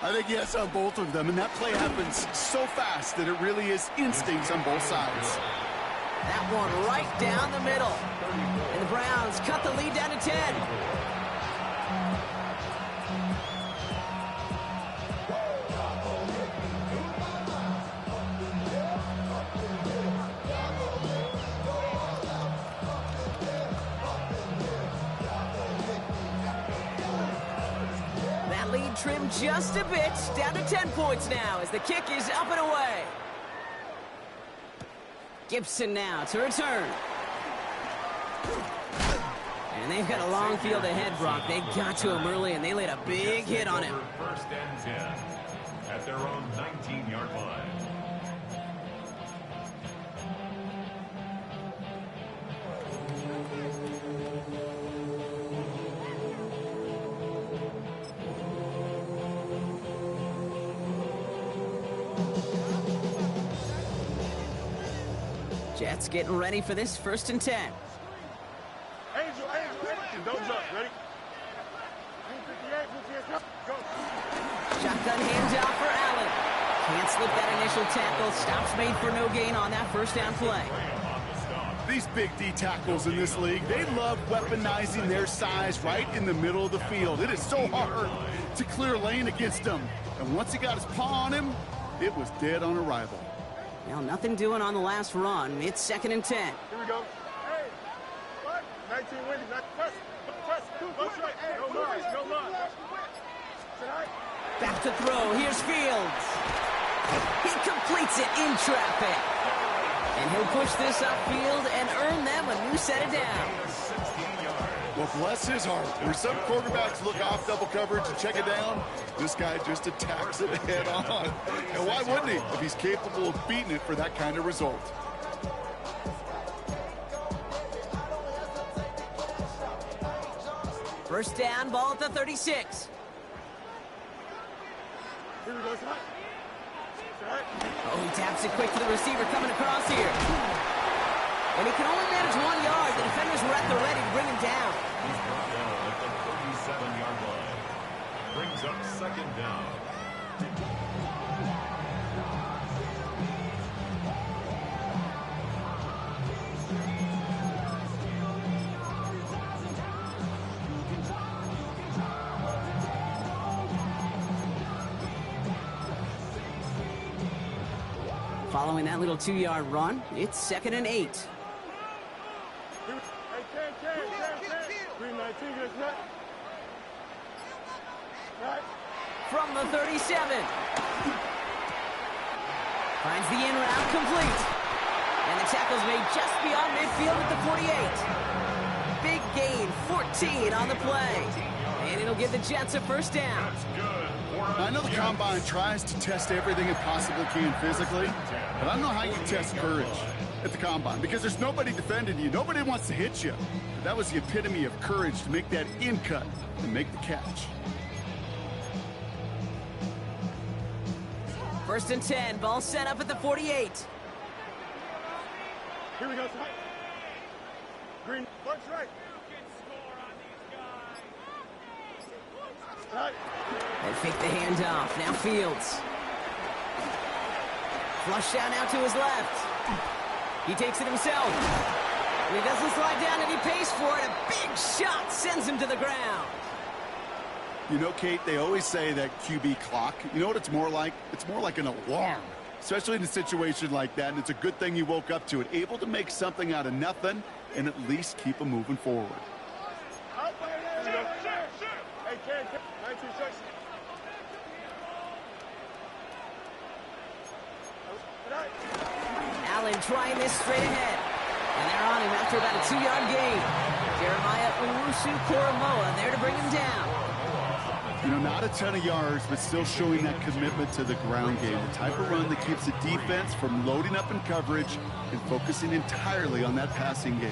I think yes on both of them, and that play happens so fast that it really is instincts on both sides. That one right down the middle. And the Browns cut the lead down to 10. That lead trimmed just a bit, down to 10 points now as the kick is up and away. Gibson now to return. And they've got a long field ahead, Brock. They got to him early, and they laid a big hit on him. First and 10 at their own 19-yard line. Jets getting ready for this first and 10. Angel, don't jump. Ready? 58, go. Shotgun handoff for Allen. Can't slip that initial tackle. Stops made for no gain on that first down play. These big D tackles in this league, they love weaponizing their size right in the middle of the field. It is so hard to clear lane against them. And once he got his paw on him, it was dead on arrival. Well, nothing doing on the last run. It's second and 10. Here we go. Hey, what? 19 winning. Press. Right. No more. Tonight. Back to throw. Here's Fields. He completes it in traffic. And he'll push this upfield and earn them a new set of downs. Well, bless his heart. Where some quarterbacks look off double coverage and check it down, this guy just attacks it head on. And why wouldn't he if he's capable of beating it for that kind of result? First down, ball at the 36. Here we go, tonight. Oh, he taps it quick to the receiver coming across here. And he can only manage 1 yard. The defenders were at the ready to bring him down. He's brought down at the 37-yard line. Brings up second down. Following that little 2-yard run, it's second and 8. Hey, 10. Green 19, get his net. Right. From the 37. Finds the in route complete. And the tackle's made just beyond midfield at the 48. Big gain, 14 on the play. And it'll give the Jets a first down. I know the Combine tries to test everything it possibly can physically, but I don't know how you test courage at the Combine because there's nobody defending you. Nobody wants to hit you. But that was the epitome of courage to make that in cut and make the catch. First and 10, ball set up at the 48. Here we go, Smite. Green, punch right. Right. They fake the handoff. Now Fields. Flush down out to his left. He takes it himself. And he doesn't slide down and he pays for it. A big shot sends him to the ground. You know, Kate, they always say that QB clock. You know what it's more like? It's more like an alarm, especially in a situation like that. And it's a good thing you woke up to it, able to make something out of nothing and at least keep them moving forward. Hey, Ken, 19 seconds. Allen trying this straight ahead. And they're on him after about a 2-yard gain. Jeremiah Owusu-Koramoah there to bring him down. You know, not a ton of yards, but still showing that commitment to the ground game. The type of run that keeps the defense from loading up in coverage and focusing entirely on that passing game.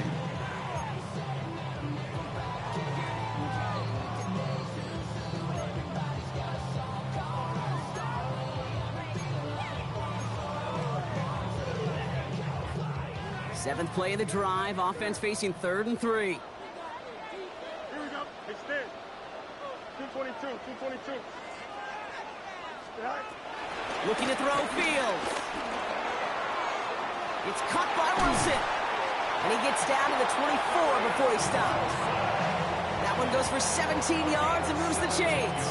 Seventh play of the drive. Offense facing 3rd and 3. Here we go. Extend. 222, 222. Right. Looking to throw Fields. It's caught by Wilson. And he gets down to the 24 before he stops. That one goes for 17 yards and moves the chains.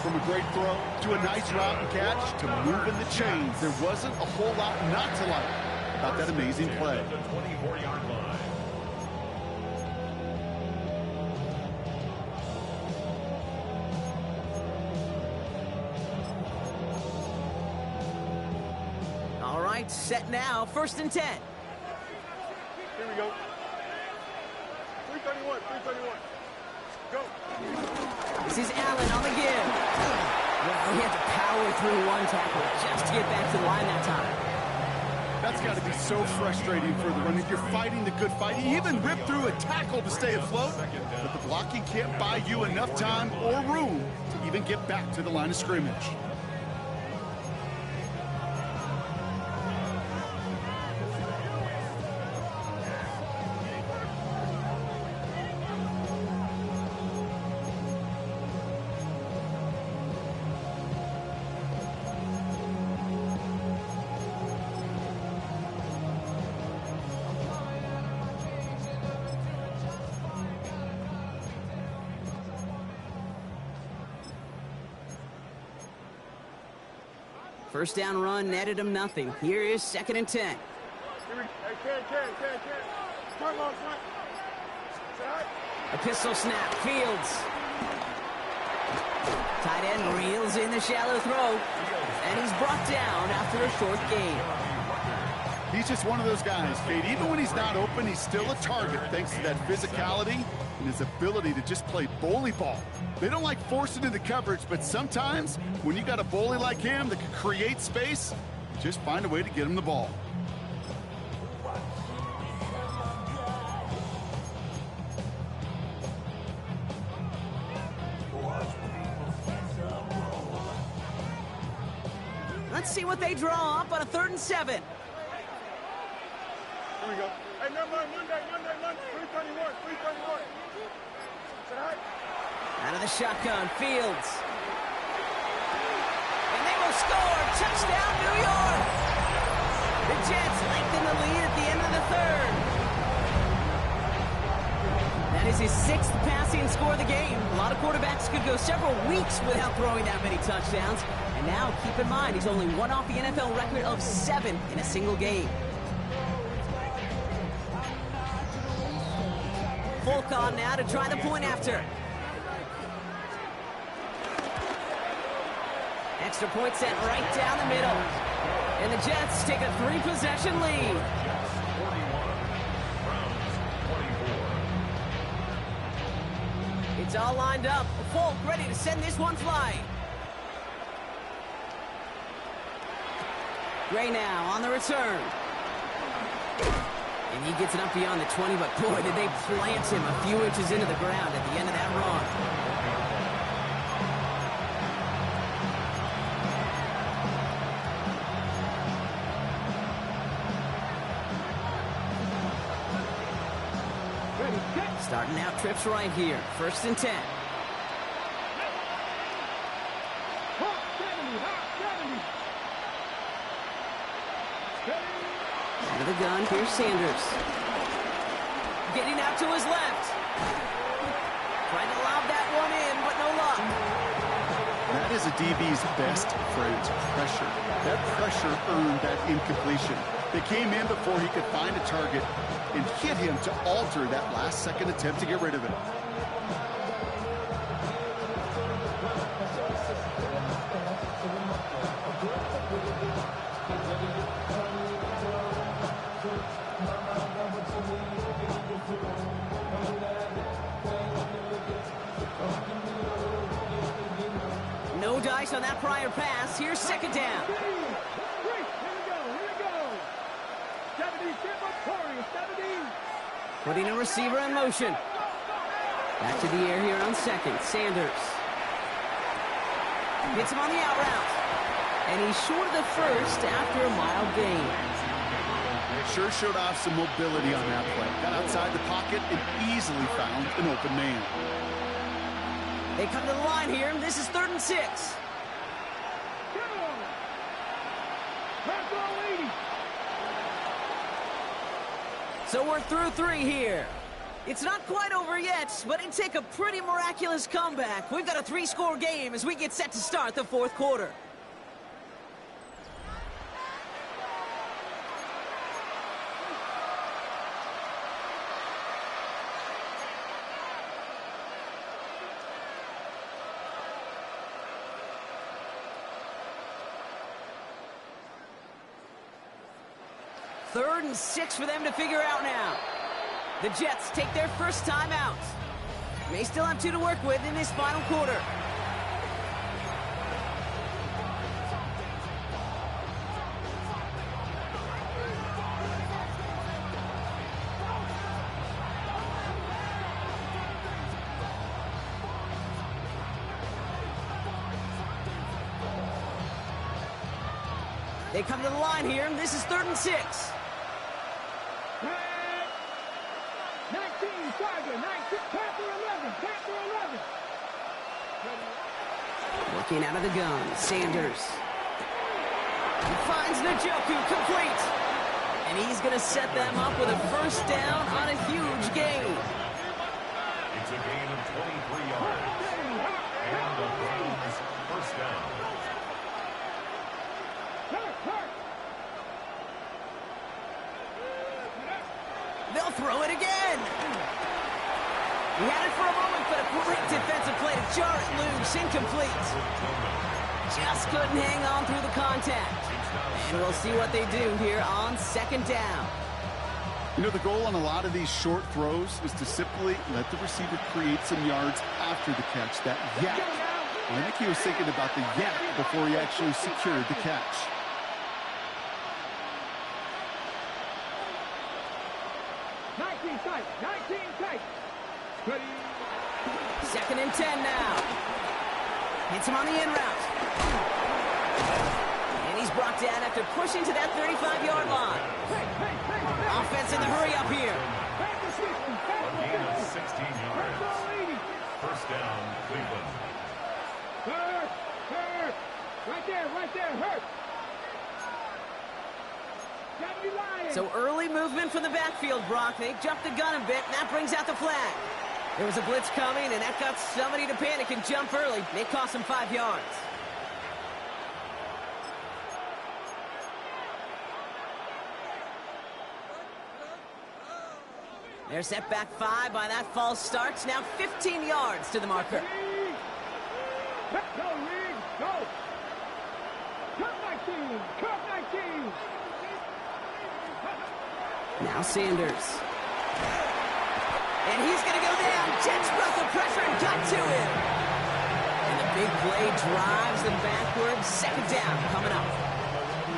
From a great throw to a nice route and catch to moving the chains, there wasn't a whole lot not to like about that amazing play. The 24-yard line. All right, set now. 1st and 10. Here we go. 331, 331. Go. This is Allen on the give. Well, he had to power through one tackle just to get back to the line that time. That's got to be so frustrating for the run. If you're fighting the good fight, you even rip through a tackle to stay afloat, but the blocking can't buy you enough time or room to even get back to the line of scrimmage. First down run netted him nothing. Here is 2nd and 10. Here we go. Hey, Ken. Come on, Smite. Right. A pistol snap. Fields. Tight end reels in the shallow throw. And he's brought down after a short gain. He's just one of those guys, Kate. Even when he's not open, he's still a target thanks to that physicality and his ability to just play bully ball. They don't like forcing into coverage, but sometimes when you got a bully like him that can create space, you just find a way to get him the ball. Let's see what they draw up on a 3rd and 7. Here we go. Hey, never mind. Monday. 331, 331. Right. Out of the shotgun, Fields. And they will score. Touchdown, New York. The Jets lengthen the lead at the end of the 3rd. That is his 6th passing score of the game. A lot of quarterbacks could go several weeks without throwing that many touchdowns. And now, keep in mind, he's only one off the NFL record of 7 in a single game. 4 Folk on now to try the point after. Extra point sent right down the middle. And the Jets take a 3-possession lead. Jets 41, Browns 24. It's all lined up. Folk ready to send this one flying. Gray now on the return. And he gets it up beyond the 20, but boy, did they plant him a few inches into the ground at the end of that run. Starting out trips right here. 1st and 10. Out of the gun, here's Sanders. Getting out to his left. Trying to lob that one in, but no luck. That is a DB's best friend, pressure. That pressure earned that incompletion. They came in before he could find a target and hit him to alter that last-second attempt to get rid of it. No dice on that prior pass. Here's 2nd down. Here we go. 70, Victoria, 70. Putting a receiver in motion. Back to the air here on 2nd. Sanders. Gets him on the out route. And he's short of the 1st after a mild gain. Sure showed off some mobility on that play. Got outside the pocket and easily found an open man. They come to the line here, and this is 3rd and 6. So we're through 3 here. It's not quite over yet, but it'd take a pretty miraculous comeback. We've got a 3-score game as we get set to start the 4th quarter. Third and 6 for them to figure out now. The Jets take their first time out. May still have 2 to work with in this final quarter. They come to the line here, and this is 3rd and 6. 19, Tiger, 19, Panther 11, Panther 11. Working out of the gun, Sanders. He finds Njoku complete. And he's going to set them up with a 1st down on a huge gain. It's a gain of 23 yards. And the Browns' 1st down. They'll throw it again. He had it for a moment, but a great defensive play to jar it loose. Incomplete. Just couldn't hang on through the contact. And we'll see what they do here on 2nd down. You know, the goal on a lot of these short throws is to simply let the receiver create some yards after the catch, that yak. And I think he was thinking about the yak before he actually secured the catch. Tight, 19 tight. Ready. 2nd and 10 now. Hits him on the in route. And he's brought down after pushing to that 35-yard line. Offense in the hurry up here. A gain of 16 yards. 1st down, Cleveland. Hurt. Right there, hurt. So early movement from the backfield, Brock. They jumped the gun a bit, and that brings out the flag. There was a blitz coming, and that got somebody to panic and jump early. May cost them 5 yards. They're set back 5 by that false start. Now 15 yards to the marker. Go, Reed, go. Cut 19, cut 19. Now Sanders. And he's going to go down. Jets broke the pressure and got to him. And the big play drives them backwards. Second down coming up.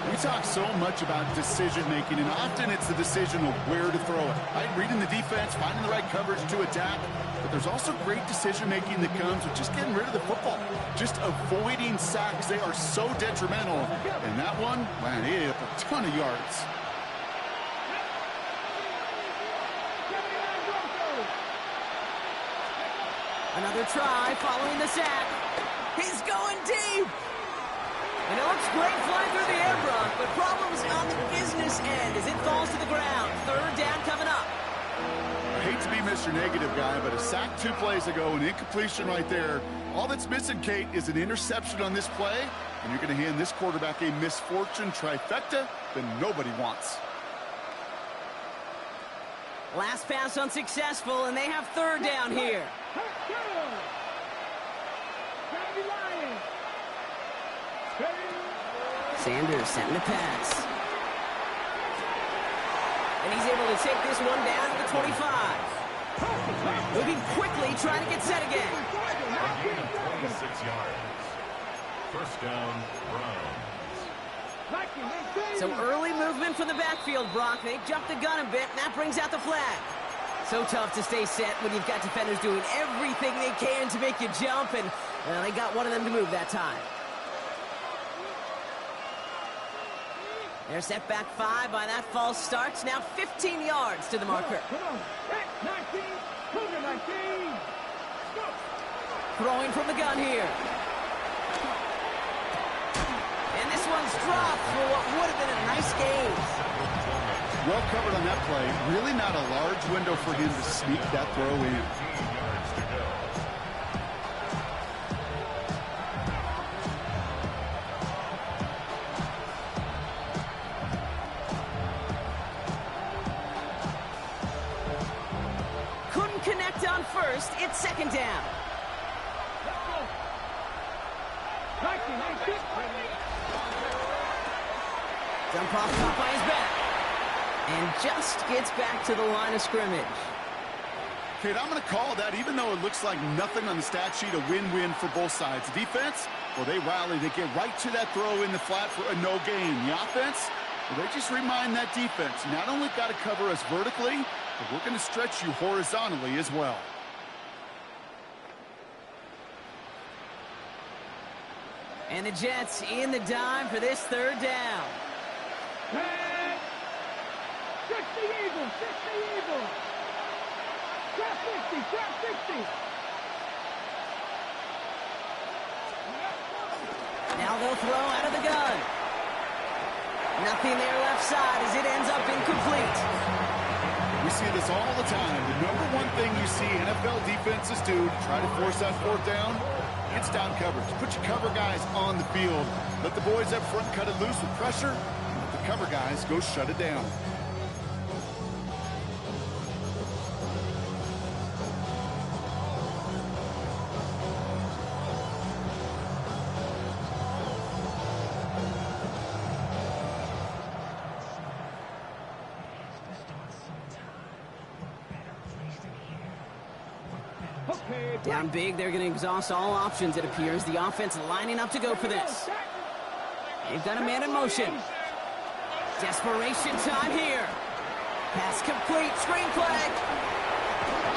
We talk so much about decision-making, and often it's the decision of where to throw it. Right? Reading the defense, finding the right coverage to attack. But there's also great decision-making that comes with just getting rid of the football. Just avoiding sacks. They are so detrimental. And that one, man, he hit a ton of yards. Another try following the sack. He's going deep. And it looks great flying through the air, Brock, but problems on the business end as it falls to the ground. Third down coming up. I hate to be Mr. Negative guy, but a sack 2 plays ago, an incompletion right there. All that's missing, Kate, is an interception on this play, and you're going to hand this quarterback a misfortune trifecta that nobody wants. Last pass unsuccessful, and they have third down here. Sanders setting the pass. And he's able to take this one down to the 25. Moving quickly, trying to get set again. 26 yards. First down, Browns. So early movement from the backfield, Brock. They jumped the gun a bit, and that brings out the flag. So tough to stay set when you've got defenders doing everything they can to make you jump, and well, they got one of them to move that time. They're set back 5 by that false start. Now 15 yards to the marker. Come on. 19, 19. Throwing from the gun here. And this one's dropped for what would have been a nice gain. Well covered on that play. Really not a large window for him to sneak that throw in. Couldn't connect on first. It's second down. Dump off caught by his back. And just gets back to the line of scrimmage. Kate, I'm going to call that, even though it looks like nothing on the stat sheet, a win-win for both sides. The defense, well, they rally. They get right to that throw in the flat for a no gain. The offense, well, they just remind that defense, not only got to cover us vertically, but we're going to stretch you horizontally as well. And the Jets in the dime for this third down. 60 Eagles, 60 Eagles. Trap 60, trap 60. Now they'll throw out of the gun. Nothing there left side as it ends up incomplete. We see this all the time. The number one thing you see NFL defenses do to try to force that fourth down, it's down coverage. Put your cover guys on the field. Let the boys up front cut it loose with pressure. Let the cover guys go shut it down. Down big, they're going to exhaust all options, it appears. The offense lining up to go for this. They've got a man in motion. Desperation time here. Pass complete, screen flag.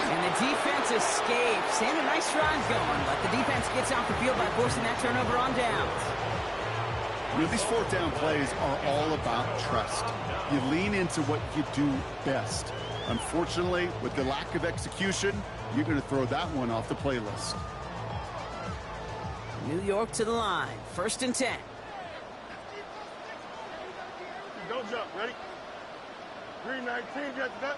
And the defense escapes. And a nice drive going, but the defense gets off the field by forcing that turnover on downs. You know, these fourth down plays are all about trust. You lean into what you do best. Unfortunately, with the lack of execution, you're going to throw that one off the playlist. New York to the line. 1st and 10. Don't jump. Ready? 3-19. Get that.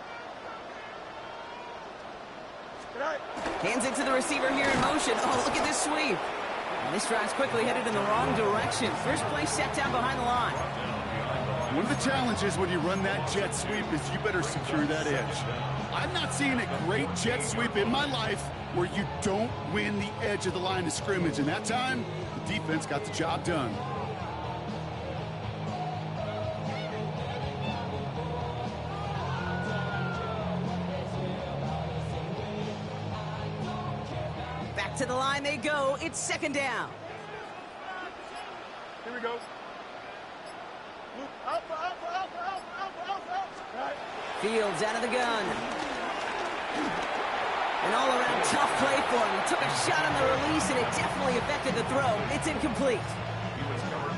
Hands it to the receiver here in motion. Oh, look at this sweep. And this drive's quickly headed in the wrong direction. First play set down behind the line. One of the challenges when you run that jet sweep is you better secure that edge. I've not seen a great jet sweep in my life where you don't win the edge of the line of scrimmage, and that time, the defense got the job done. Back to the line they go. It's second down. Here we go. Loop, alpha, alpha, alpha, alpha, alpha, alpha, alpha. Right. Fields out of the gun. An all-around tough play for him. He took a shot on the release, and it definitely affected the throw. It's incomplete.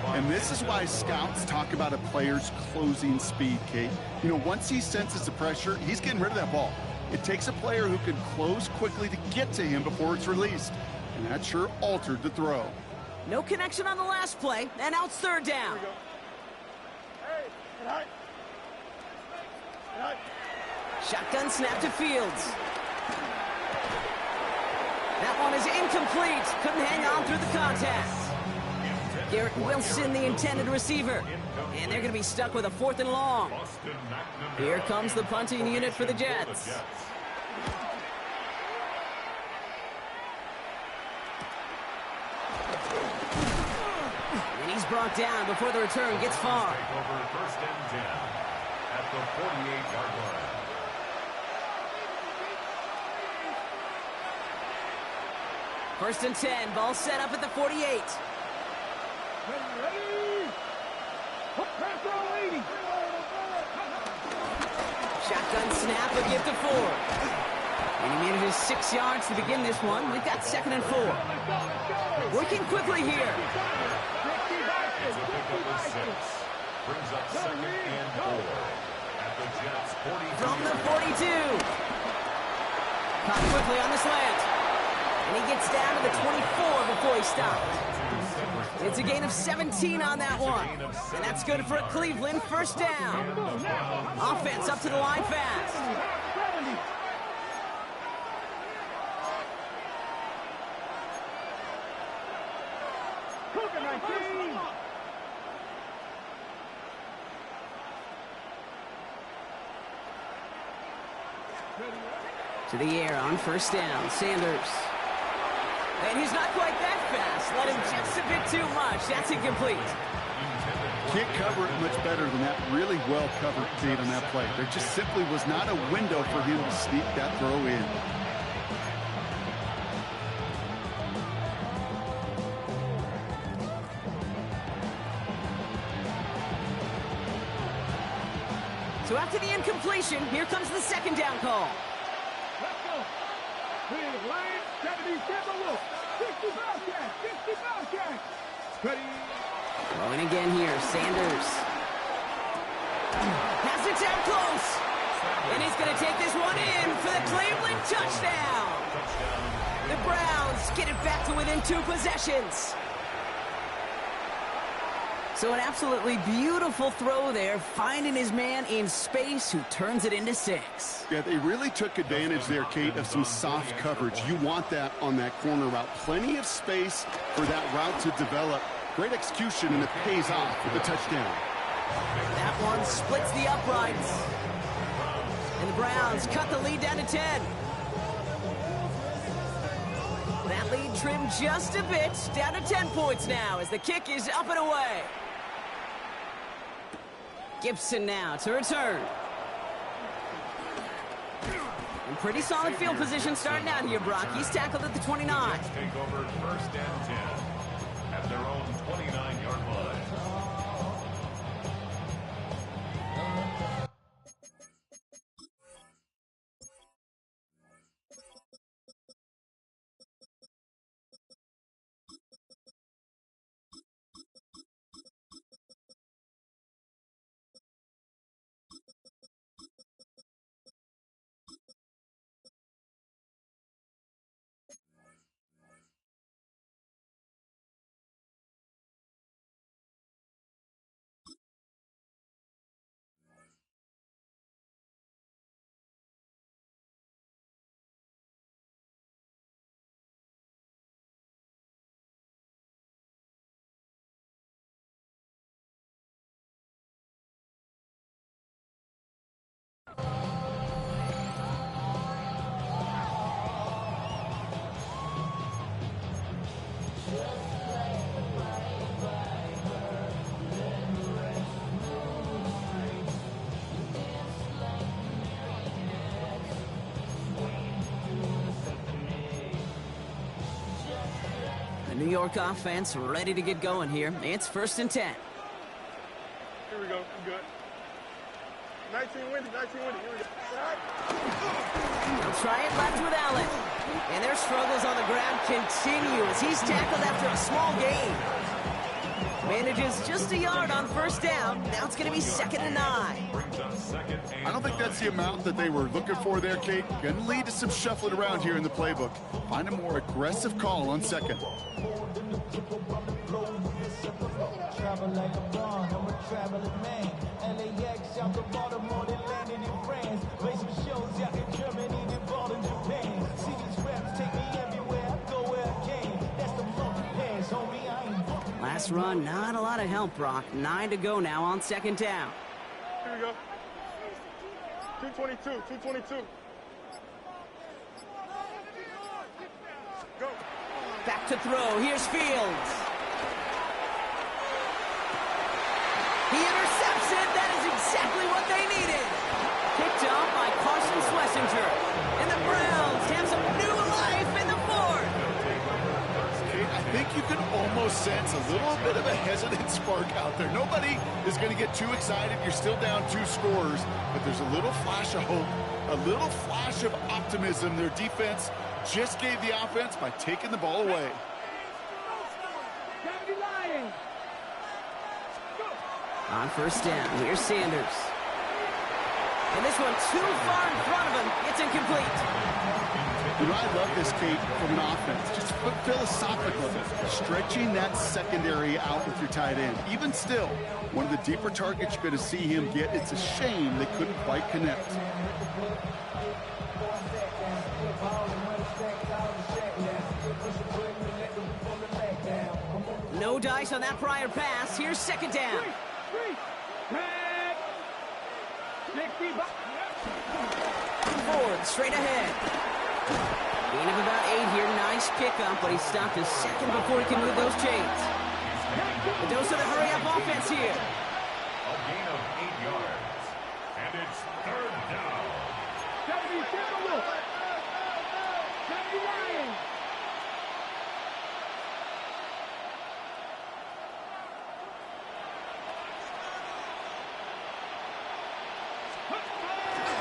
And this is why scouts talk about a player's closing speed, Kate. You know, once he senses the pressure, he's getting rid of that ball. It takes a player who can close quickly to get to him before it's released. And that sure altered the throw. No connection on the last play, and now it's third down. Here we go. Hey, get high. Get high. Shotgun snap to Fields. That one is incomplete. Couldn't hang on through the contact. Garrett Wilson, the intended receiver. And they're going to be stuck with a 4th and long. Here comes the punting unit for the Jets. And he's brought down before the return gets far. Over first and 10 at the 48-yard line. First and 10, ball set up at the 48. Ready? Press roll 80. Shotgun snap, a give to Ford. And he manages 6 yards to begin this one. We've got 2nd and 4. Working quickly here. It's a pickup of 6. Brings up 2nd and 4 at the Jets' 42. From the 42. Caught quickly on the slant. And he gets down to the 24 before he stopped. It's a gain of 17 on that one. And that's good for a Cleveland first down. Offense up to the line fast. To the air on first down, Sanders. And he's not quite that fast. Let him just a bit too much. That's incomplete. Can't cover it much better than that. Really well covered, Kate, on that play. There just simply was not a window for him to sneak that throw in. So after the incompletion, here comes the second down call. Let's go. Clear line, 70, Wolf. 60 Bobcat, 60 Bobcat. Ready. Throwing again here, Sanders. Has it down close. And he's going to take this one in for the Cleveland touchdown. The Browns get it back to within 2 possessions. So an absolutely beautiful throw there, finding his man in space who turns it into 6. Yeah, they really took advantage there, Kate, of some soft coverage. You want that on that corner route. Plenty of space for that route to develop. Great execution, and it pays off with the touchdown. That one splits the uprights. And the Browns cut the lead down to 10. That lead trimmed just a bit, down to 10 points now as the kick is up and away. Gibson now to return. And pretty solid field position starting out here, Brock. He's tackled at the 29. Take over first and 10 at their own 29-yard line. The New York offense ready to get going here. It's 1st and 10. Here we go. I'm good. 19 windy. Here we go. They'll try it left with Allen. And their struggles on the ground continue as he's tackled after a small gain. Manages just a yard on 1st down. Now it's going to be 2nd and 9. I don't think that's the amount that they were looking for there, Kate. Going to lead to some shuffling around here in the playbook. Find a more aggressive call on 2nd. Travel like a bond, I'm a traveling man. LAX out to Baltimore, they landed in France. Play some shows out in Germany, they bought in Japan. See these reps take me everywhere, I go where I can. That's the monkey pass, homie, I ain't. Last run, not a lot of help, Brock. 9 to go now on 2nd down. Here we go. 222. Go. Back to throw. Here's Fields. He intercepts it. That is exactly what they needed. Picked off by Carson Schlesinger. And the Browns have some new life in the 4th. I think you can almost sense a little bit of a hesitant spark out there. Nobody is going to get too excited. You're still down 2 scores, but there's a little flash of hope, a little flash of optimism. Their defense just gave the offense by taking the ball away. On 1st down, here's Sanders. And this one too far in front of him. It's incomplete. You know, I love this, Kate, from an offense. Just philosophically, stretching that secondary out with your tight end. Even still, one of the deeper targets you're going to see him get. It's a shame they couldn't quite connect. No dice on that prior pass. Here's 2nd down. Ford straight ahead. Gain of about 8 here. Nice pickup, but he stopped a second before he can move those chains. The dose of the hurry-up offense here. A gain of 8 yards. And it's 3rd down.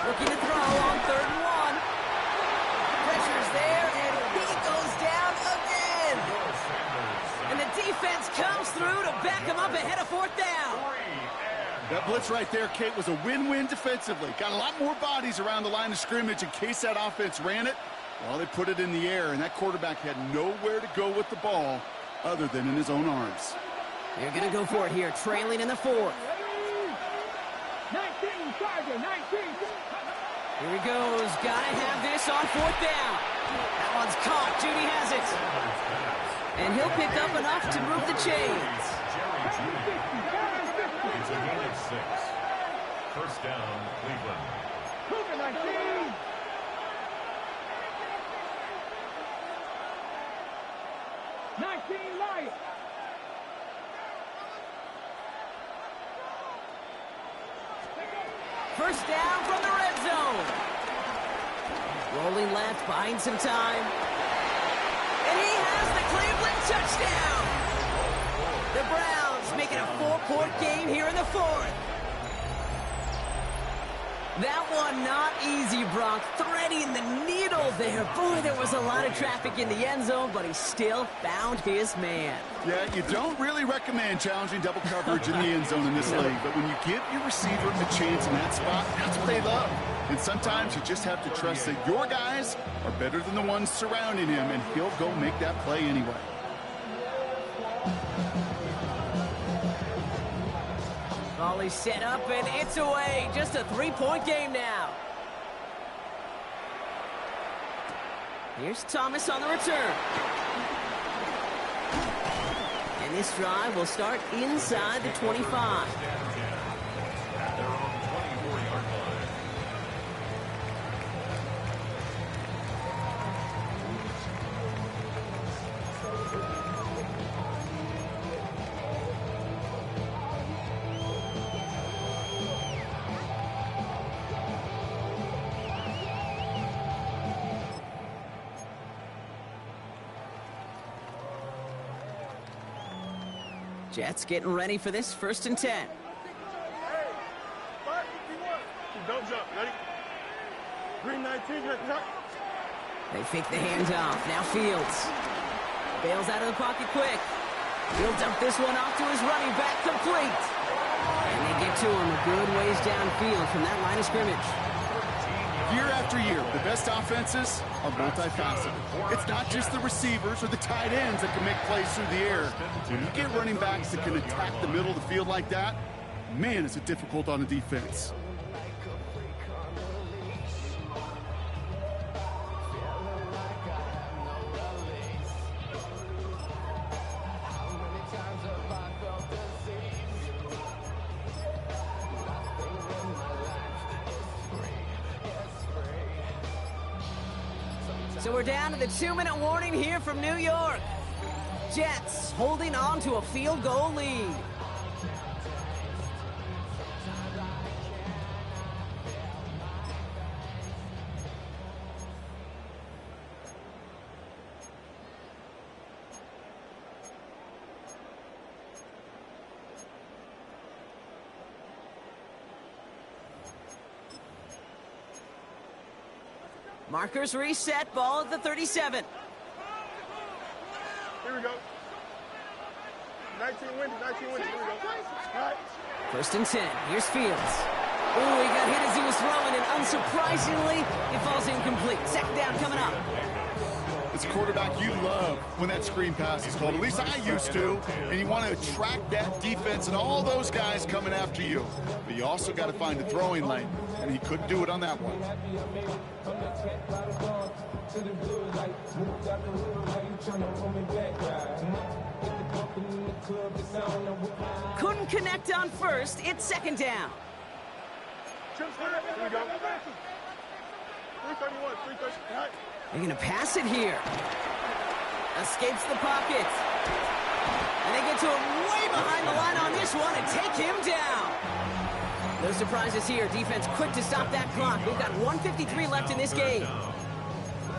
Looking to throw on 3rd and 1. Pressure's there, and he goes down again. And the defense comes through to back him up ahead of 4th down. That blitz right there, Kate, was a win-win defensively. Got a lot more bodies around the line of scrimmage in case that offense ran it. Well, they put it in the air, and that quarterback had nowhere to go with the ball other than in his own arms. They're going to go for it here, trailing in the 4th. 19, Tiger, 19. Here he goes. Gotta have this on 4th down. That one's caught. Judy has it. And he'll pick up enough to move the chains. It's a gain of 6. 1st down, Cleveland. Cougar 19. 19 Lions. First down from the red zone. Rolling left, buying some time. And he has the Cleveland touchdown. The Browns making a 4-point game here in the 4th. That one not easy, Brock. Threading the needle there. Boy, there was a lot of traffic in the end zone, but he still found his man. Yeah, you don't really recommend challenging double coverage in the end zone in this league, but when you give your receiver a chance in that spot, that's what they love. And sometimes you just have to trust that your guys are better than the ones surrounding him, and he'll go make that play anyway. Volley set up, and it's away. Just a 3-point game now. Here's Thomas on the return. And this drive will start inside the 25. At their own 24-yard line. Jets getting ready for this 1st and 10. Hey, 5, 51. Don't jump. Ready? Green 19. They fake the handoff. Now Fields. Bails out of the pocket quick. He'll dump this one off to his running back, complete. And they get to him a good ways downfield from that line of scrimmage. Year after year, the best offenses are multifaceted. It's not just the receivers or the tight ends that can make plays through the air. When you get running backs that can attack the middle of the field like that, man, is it difficult on the defense. So we're down to the 2-minute warning here from New York. Jets holding on to a field goal lead. Markers reset, ball at the 37. Here we go. 19 windy. Here we go. All right. 1st and 10. Here's Fields. Ooh, he got hit as he was throwing, and unsurprisingly, it falls incomplete. 2nd down coming up. As a quarterback, you love when that screen pass is called. At least I used to. And you want to attract that defense and all those guys coming after you. But you also got to find the throwing lane. And he couldn't do it on that one. Couldn't connect on 1st. It's 2nd down. Here we go. 331. 330. All right. They're going to pass it here. Escapes the pocket. And they get to him way behind the line on this one and take him down. No surprises here. Defense quick to stop that clock. We've got 1:53 left in this game.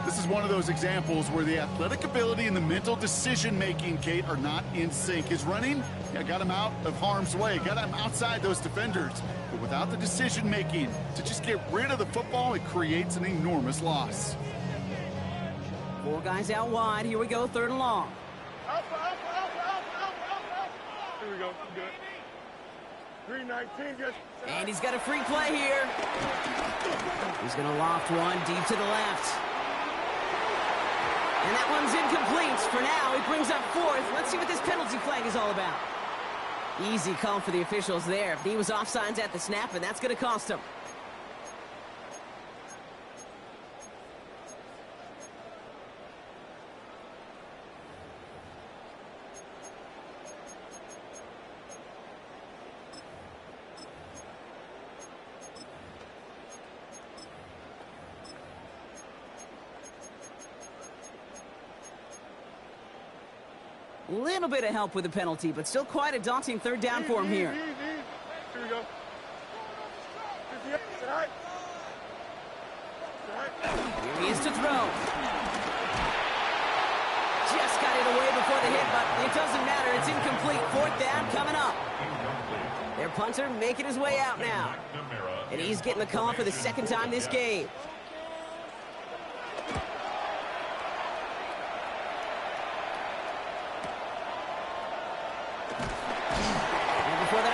This is one of those examples where the athletic ability and the mental decision-making, Kate, are not in sync. His running, got him out of harm's way, got him outside those defenders. But without the decision-making to just get rid of the football, it creates an enormous loss. 4 guys out wide. Here we go, 3rd and long. Alpha. Here we go. Good. 319. Just. And he's got a free play here. He's going to loft one deep to the left. And that one's incomplete. For now, he brings up 4th. Let's see what this penalty flag is all about. Easy call for the officials there. He was offsides at the snap, and that's going to cost him. A little bit of help with the penalty, but still quite a daunting 3rd down for him here. Here we go. 58. All right. Here he is to throw. Just got it away before the hit, but it doesn't matter. It's incomplete. 4th down coming up. Their punter making his way out now. And he's getting the call for the 2nd time this game.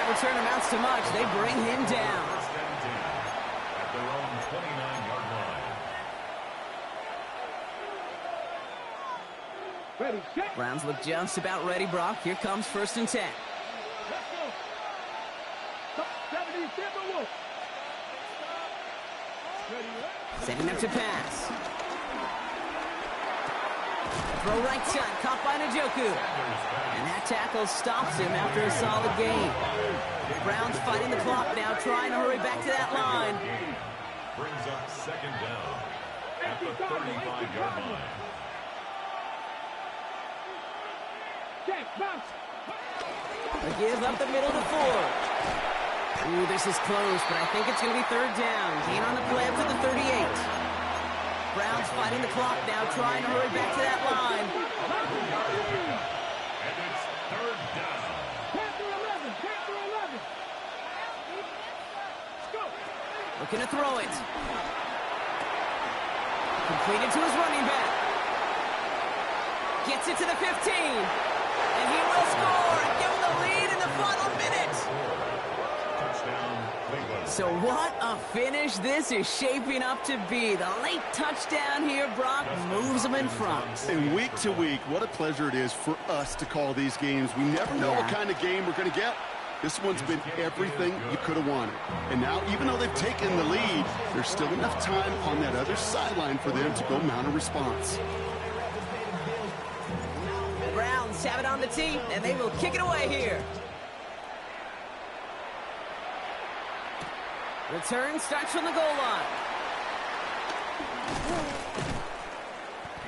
Return amounts to much. They bring him down. At their own 29-yard line. Ready, set. Browns look just about ready, Brock. Here comes 1st and 10. Let's go. 77 Wolf. Ready, Setting up to pass. Throw right side, caught by Njoku. And that tackle stops him after a solid gain. Browns fighting the clock now, trying to hurry back to that line. Brings up 2nd down at the 35-yard line. check, bounce. A give up the middle to Ford. Ooh, this is close, but I think it's going to be 3rd down. Gain on the play up to the 38. Browns fighting the clock now, trying to hurry back to that line. And it's 3rd down. Looking to throw it. Completed to his running back. Gets it to the 15. And he will score and give him the lead in the final minute. Touchdown, Cleveland. So what a finish this is shaping up to be. The late touchdown here, Brock, moves them in front. And week to week, what a pleasure it is for us to call these games. We never know what kind of game we're going to get. This one's been everything you could have wanted. And now, even though they've taken the lead, there's still enough time on that other sideline for them to go mount a response. The Browns have it on the tee, and they will kick it away here. Return starts from the goal line.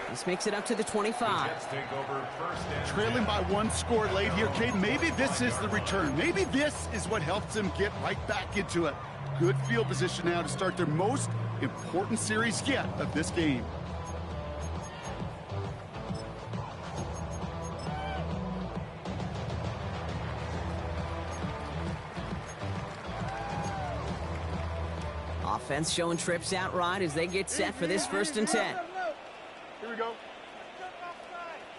This makes it up to the 25. Jets take over first and Trailing by one score late here, Kate. Maybe this is the return. Maybe this is what helps them get right back into it. Good field position now to start their most important series yet of this game. Offense showing trips out right as they get set for this 1st and 10. Here we go.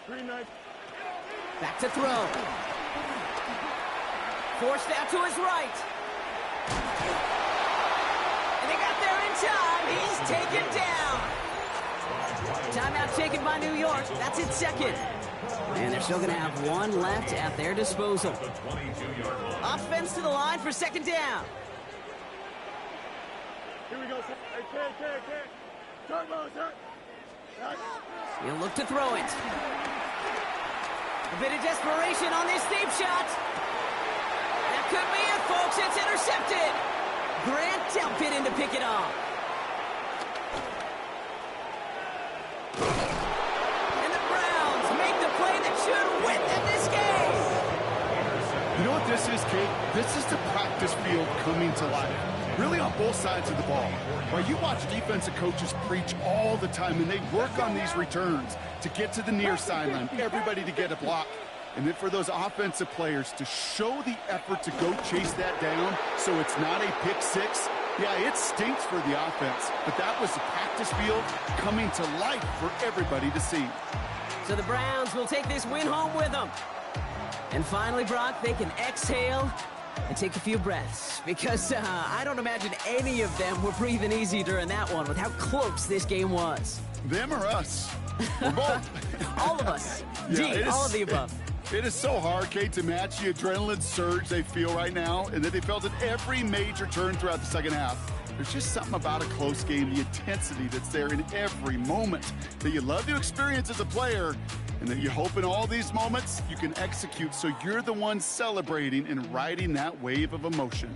Green knife. Back to throw. Forced out to his right. And they got there in time. He's taken down. Timeout taken by New York. That's its second. And they're still going to have one left at their disposal. the 22-yard line. Offense to the line for 2nd down. Here we go. Hey, K. Turbo, sir. He'll look to throw it. A bit of desperation on this deep shot. That could be it, folks. It's intercepted. Grant Delpit in to pick it off. And the Browns make the play that should win them this game. You know what this is, Kate? This is the practice field coming to life. Really on both sides of the ball. While you watch defensive coaches preach all the time, and they work on these returns to get to the near sideline, everybody to get a block. And then for those offensive players to show the effort to go chase that down so it's not a pick six. Yeah, it stinks for the offense, but that was the practice field coming to life for everybody to see. So the Browns will take this win home with them. And finally, Brock, they can exhale and take a few breaths, because I don't imagine any of them were breathing easy during that one with how close this game was. Them or us? We're both. All of us. Yeah, All of the above. It is so hard, Kate, to match the adrenaline surge they feel right now, and that they felt at every major turn throughout the second half. There's just something about a close game, the intensity that's there in every moment that you love to experience as a player, and that you hope in all these moments you can execute so you're the one celebrating and riding that wave of emotion.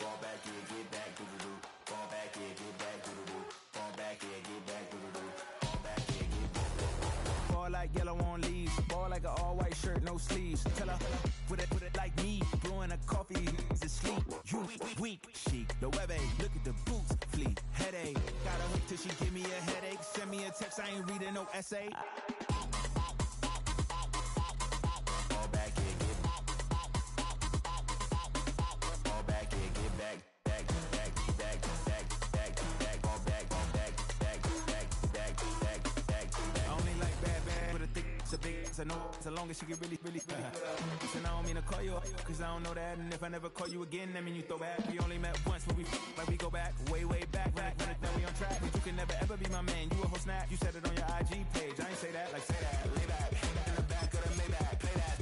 Fall back here, get back, doo-doo-doo. Fall back here, get back, doo-doo-doo. Fall back here, get back, doo-doo-doo. Fall back here, get back. Ball like yellow on leaves. Ball like an all-white shirt, no sleeves. Tell her, put it like me. Blowing a coffee to sleep. You weak, chic. The web look at the boots, fleet. Headache. Gotta wait till she give me a headache. Send me a text, I ain't reading no essay. Fall back here, get back. Fall back here, get back. Back, back, back, back, back, back. Fall back, back, back, back, back, back, back. I only like bad, but a thick, it's a big, it's a no, as long as she can really. Listen, I don't mean to call you up, cause I don't know that, and if I never call you again, that mean you throw back. We only met once, but we like we go back, way back, run it, then we on track. But you can never ever be my man, you a whole snap, you said it on your IG page, I ain't say that, like say that, lay back, in the back of the Maybach, play that,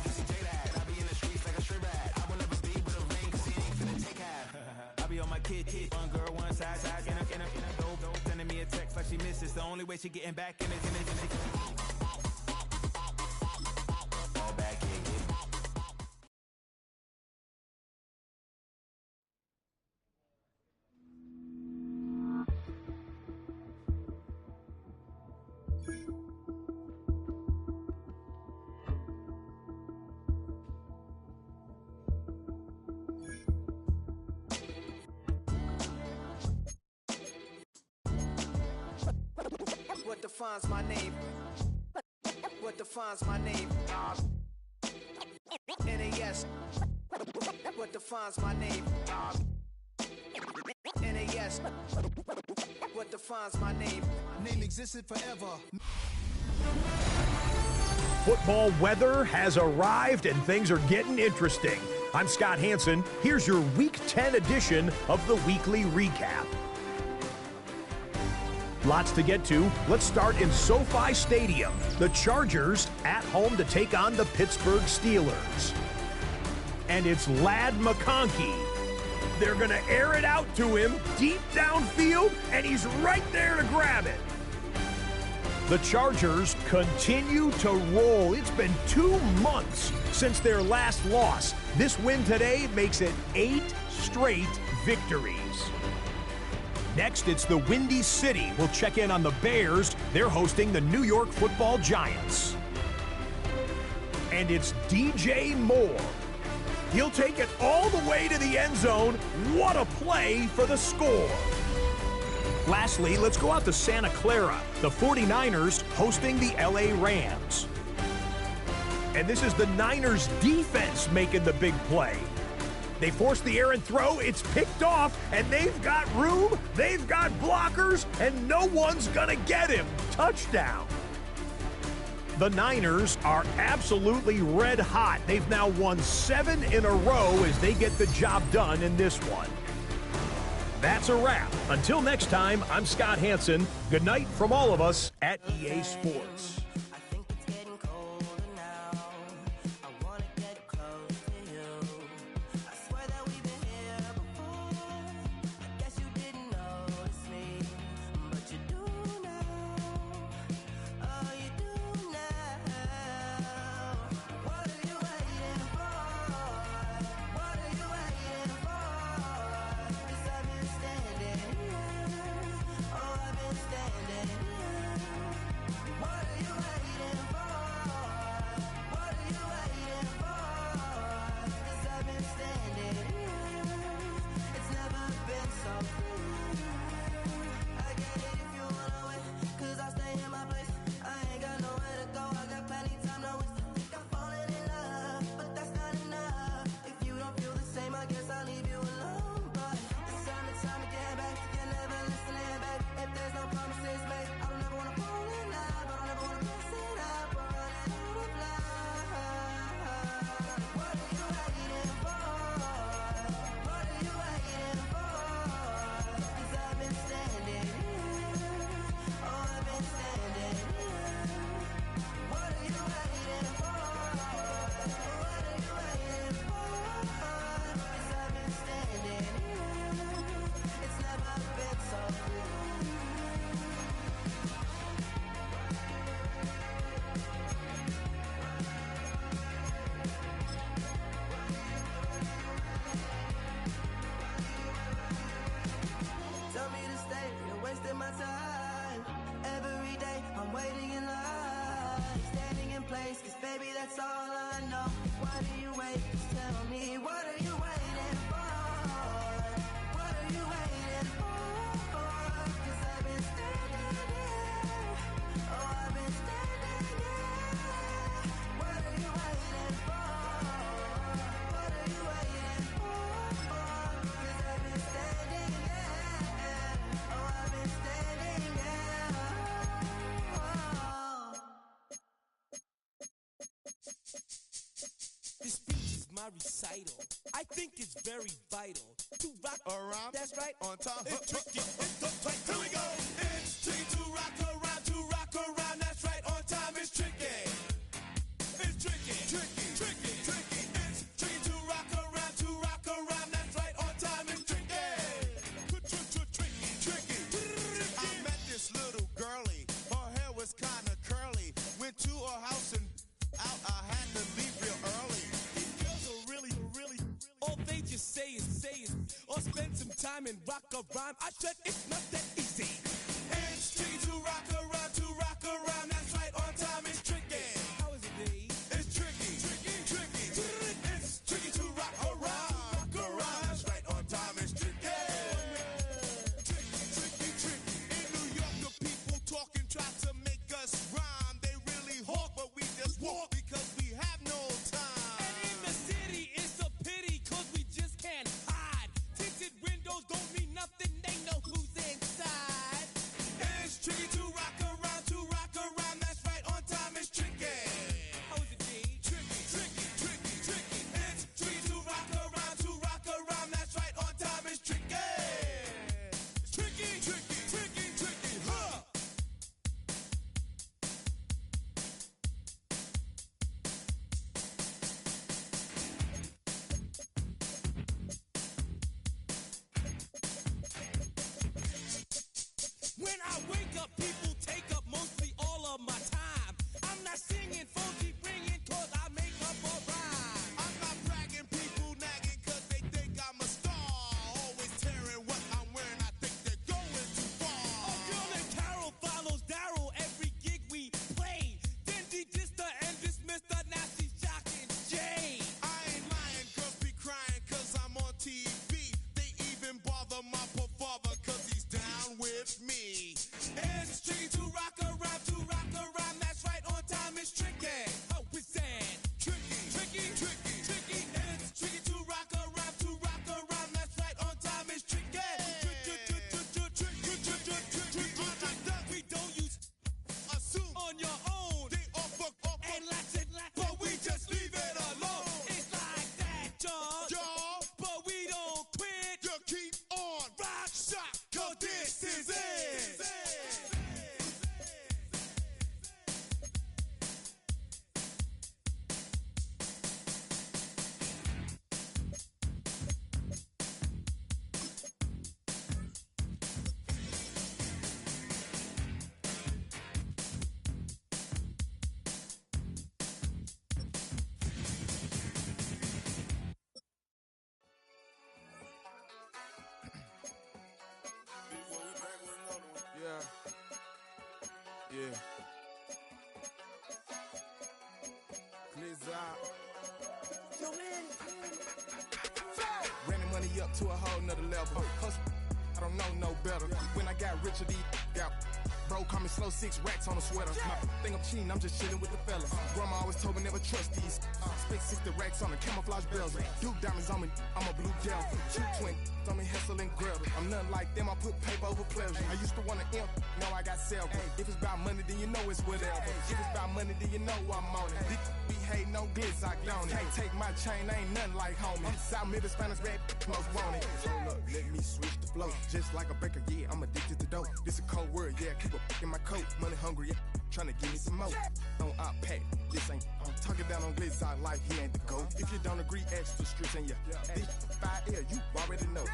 you see J that, I be in the streets like a stray rat, I will never be with a ring, cause he ain't finna take half. I be on my kid, one girl, one side, in a dope, sending me a text like she misses, the only way she getting back in it. Fall back here, get back. What defines my name? What defines my name? NAS. What defines my name? NAS. What defines my name? Name existed forever. Football weather has arrived and things are getting interesting. I'm Scott Hansen. Here's your Week 10 edition of the Weekly Recap. Lots to get to. Let's start in SoFi Stadium. The Chargers at home to take on the Pittsburgh Steelers. And it's Ladd McConkey. They're going to air it out to him deep downfield, and he's right there to grab it. The Chargers continue to roll. It's been 2 months since their last loss. This win today makes it 8 straight victories. Next, it's the Windy City. We'll check in on the Bears. They're hosting the New York Football Giants. And it's DJ Moore. He'll take it all the way to the end zone. What a play for the score. Lastly, let's go out to Santa Clara. The 49ers hosting the LA Rams. And this is the Niners defense making the big play. They force the errant throw, it's picked off, and they've got room, they've got blockers, and no one's gonna get him. Touchdown. The Niners are absolutely red hot. They've now won 7 in a row as they get the job done in this one. That's a wrap. Until next time, I'm Scott Hansen. Good night from all of us at EA Sports. What are you that's all I know. Why do you wait? Tell me, what are you waiting for? What are you waiting for? 'Cause I've been standing here. Oh, I've been standing here. What are you waiting for? What are you waiting for? 'Cause I've been standing here. Oh, I've been standing here. This speech is my recital. I think it's very vital to rock around. That's right, on time. It's tricky. It's the play. Here we go. It's tricky to rock around. To rock around. That's right, on time. It's tricky. It's tricky. Tricky. Tricky. Tricky. It's tricky to rock around. To rock around. That's right, on time. It's tricky. Tricky. Tricky. I met this little girlie. Her hair was kind of curly. Went to her house and out. I had to leave real early. These girls are really, all they just say is, or spend some time and rock a rhyme. I said it's not that easy. It's tricky to rock around, that's right, on time, it's tricky. How is it, Dave? It's tricky. It's tricky to rock around, that's right, on time, it's tricky. Tricky. In New York, the people talk and try to make us rhyme. They really hawk, but we just walk because we have no time. And in the city, it's a pity, 'cause we just can't hide. Tinted windows don't mean nothing, they know who's inside. It's tricky to rock around, that's right, on time, it's tricky. How is it, D? Tricky. It's tricky to rock around, that's right, on time, it's tricky. It's tricky, huh? When I wake up, people take up mostly all of my time. I'm not singing, phone keep ringing, 'cause I make up a rhyme. I'm not bragging, people nagging, 'cause they think I'm a star. Always tearing what I'm wearing, I think they're going too far. A girl named Carol follows Daryl every gig we play. Then she dissed her and dismissed her, now she's shocking Jay. I ain't lying, girls be crying, 'cause I'm on TV. They even bother my poor father, 'cause he's down with me. It's tricky to rock around, that's right, on time, it's tricky. How is that? Tricky. It's tricky to rock around, that's right, on time, it's tricky. We don't use assume on your own. They offer and latch, but we just leave it alone. It's like that, y'all, but we don't quit. You keep on rock shot, 'cause this is it. Yeah. Running money up to a whole nother level. Hustle, I don't know no better. When I got richer, these got bro, call me slow, 6 racks on a sweater. My thing I'm cheating, I'm just chilling with the fellas. Grandma always told me never trust these. Spent 60 racks on the camouflage bells. Duke diamonds on me, I'm a blue gel. 220 on me, Hessel and Greta. I'm nothing like them, I put paper over pleasure. I used to want to imp, now I got several. If it's about money, then you know it's whatever. If it's about money, then you know I'm on it. We hate no glitz, I don't it. Take my chain, ain't nothing like homie. South Middle Spanish red, most want it. Hold up, let me switch the flow. Just like a baker, yeah, I'm addicted to dope. This a cold word, yeah, keep a in my coat. Money hungry, yeah, tryna give me some more. On op pack, this ain't. I'm talking down on glitz, I like he ain't the goat. If you don't agree, ask the streets and yeah. This 5L, you already know.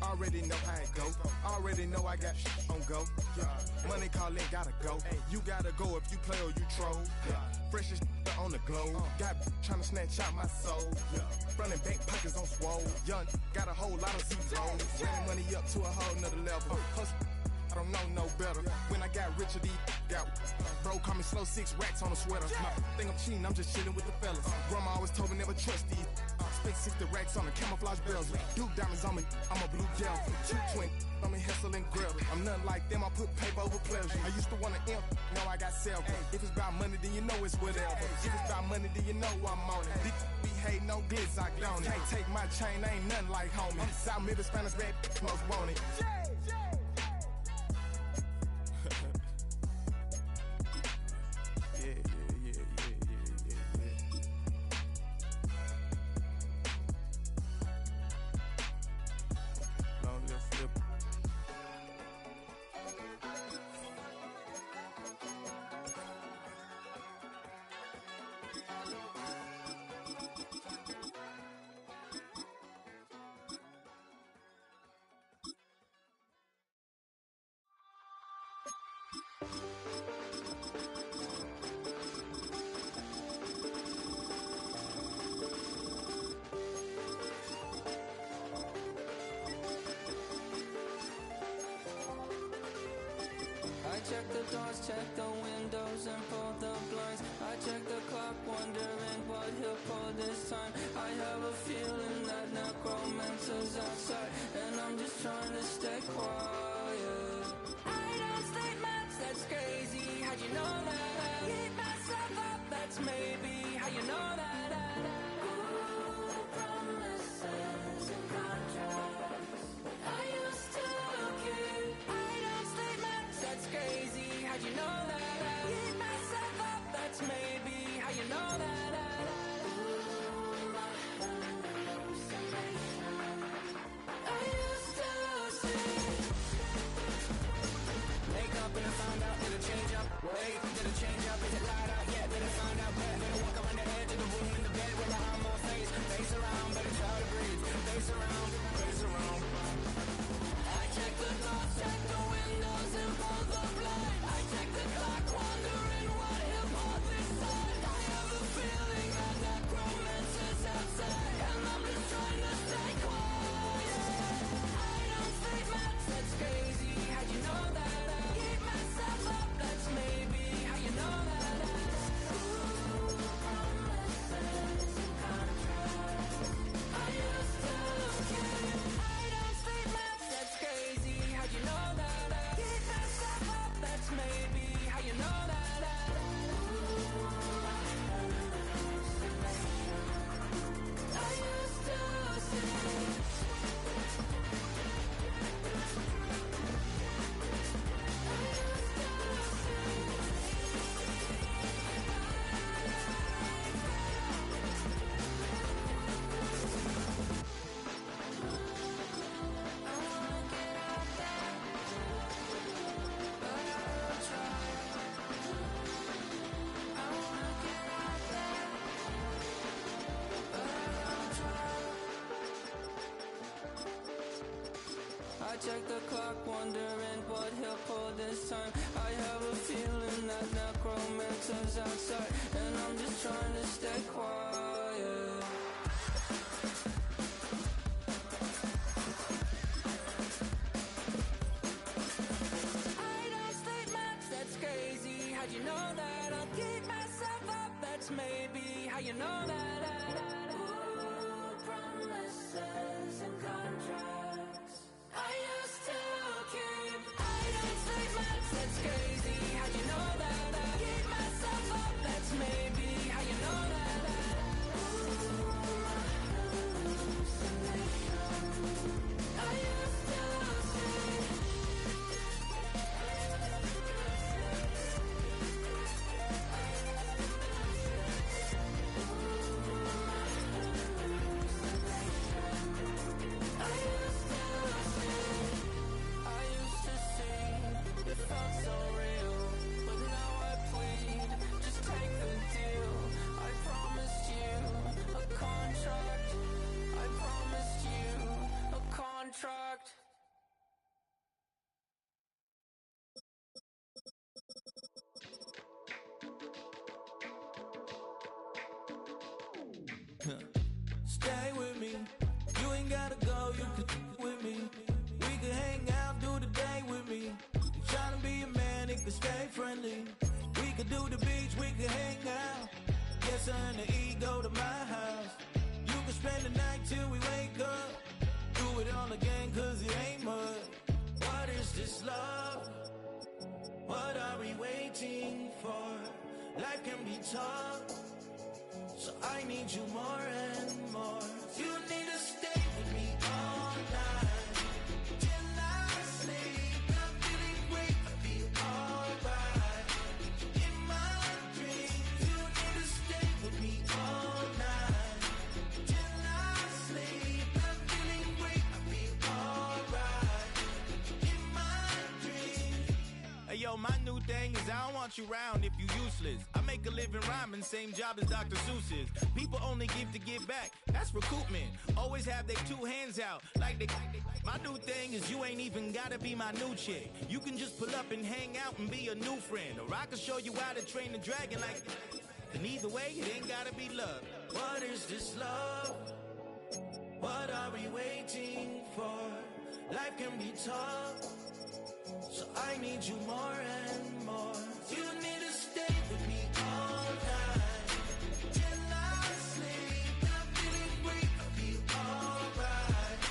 Already know how it go. Already know I got shit on go. Money calling, gotta go. You gotta go if you play or you troll. Freshest on the globe. Got tryna snatch out my soul. Front and back pockets on swole. Young, got a whole lot of zeros. Running money up to a whole nother level. Hustle, I don't know no better. When I got richer, these got got bro, call me slow 6 racks on a sweater. My think I'm cheating, I'm just chilling with the fellas. Grandma always told me never trust these. Spent 60 racks on the camouflage bells. Duke diamonds on me, I'm a blue gel. 220, I'm in Hessel and Grill. I'm nothing like them, I put paper over pleasure. I used to want to imp, now I got self. If it's about money, then you know it's whatever. If it's about money, then you know I'm on it. This be hate, no glitz, I don't. Can't take my chain, ain't nothing like homie. South Middle Spanish red, most want it. I check the doors, check the windows, and pull the blinds. I check the clock, wondering what he'll pull this time. I have a feeling that necromancer's outside, and I'm just trying to stay quiet. I don't state much, that's crazy. How'd you know that? I keep myself up, that's maybe how you know that. Ooh, promises and contracts. I used to keep. I don't state much, that's crazy. How'd you know that? I keep myself up, that's maybe how you know that. Ooh, my hallucination. I used to see. Wake up and I found out, did it change up? Wait, did it change up? Is it light out yet? Did it find out where? Did I walk around the edge of the room in the bed with my arm on face? Face around, better try to breathe. Face around, face around. I check the doors, check the windows, and pull the blind. I check the clock, wondering what he'll pull this time. I have a feeling that necromancer's outside, and I'm just trying to stay quiet. I don't state much, that's crazy. How'd you know that? I keep myself up, that's maybe how you know that. Ooh, promises and contracts. I used to keep. I don't state much, that's crazy. How'd you know that? I keep myself up, that's maybe how you know that. Ooh, my hallucination. I used to see. I check the clock, wondering what he'll pull this time. I have a feeling that necromancer's outside, and I'm just trying to stay quiet. I don't state much, that's crazy. How'd you know that? I'll keep myself up, that's maybe how you know that. Ooh, promises and contracts. I used to keep. I don't state much, that's crazy. How'd you know that? I keep myself up, that's maybe how you know that. Ooh, my hallucination. I used to see. Contract. Stay with me. You ain't gotta go, you can with me. We can hang out, do the day with me. Trying to be a man, could stay friendly. We could do the beach, we could hang out. Yes, and the ego to my house. You can spend the night till we wake up. Do it all again, cause it ain't mud. What is this love? What are we waiting for? Life can be tough, so I need you more and more. You need to stay with me all night till I sleep. I'm feeling great, I feel alright. In my dreams, you need to stay with me all night till I sleep. I'm feeling great, I feel alright. In my dreams. Hey yo, my new thing is I don't want you around if you useless. I make a living rhyming, same job as Dr. Seuss's. People only give to give back, that's recoupment. Always have their two hands out, like they. My new thing is you ain't even gotta be my new chick. You can just pull up and hang out and be a new friend. Or I can show you how to train the dragon like. And either way, it ain't gotta be love. What is this love? What are we waiting for? Life can be tough, so I need you more and more. You need to stay with me all night till I sleep. I'm feeling great, I feel alright.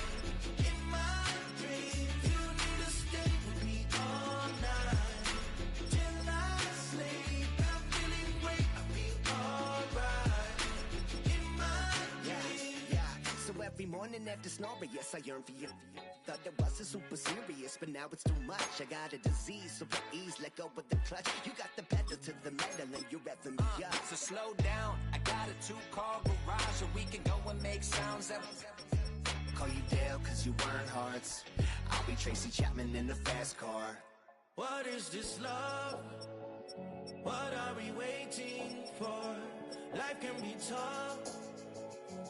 In my dreams, you need to stay with me all night till I sleep. I'm feeling great, I feel alright. In my dreams. Yeah. So every morning after snoring, yes, I yearn for you. Thought it wasn't super serious, but now it's too much. I got a disease, so for ease, let go with the clutch. You got the pedal to the metal and you're revving me up. So slow down, I got a 2-car garage, so we can go and make sounds that. Call you Dale, cause you burn hearts. I'll be Tracy Chapman in the fast car. What is this love? What are we waiting for? Life can be tough,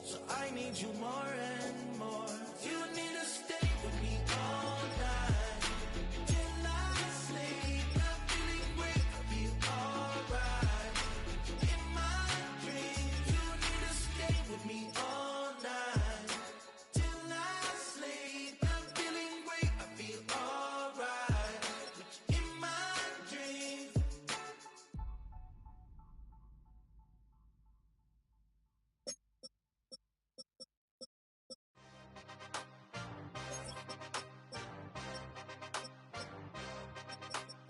so I need you more and more. You need to stay with me all night till I sleep. I'm feeling great, I feel alright. In my dreams, you need to stay with me all night till I sleep. I'm feeling great, I feel alright. In my dreams.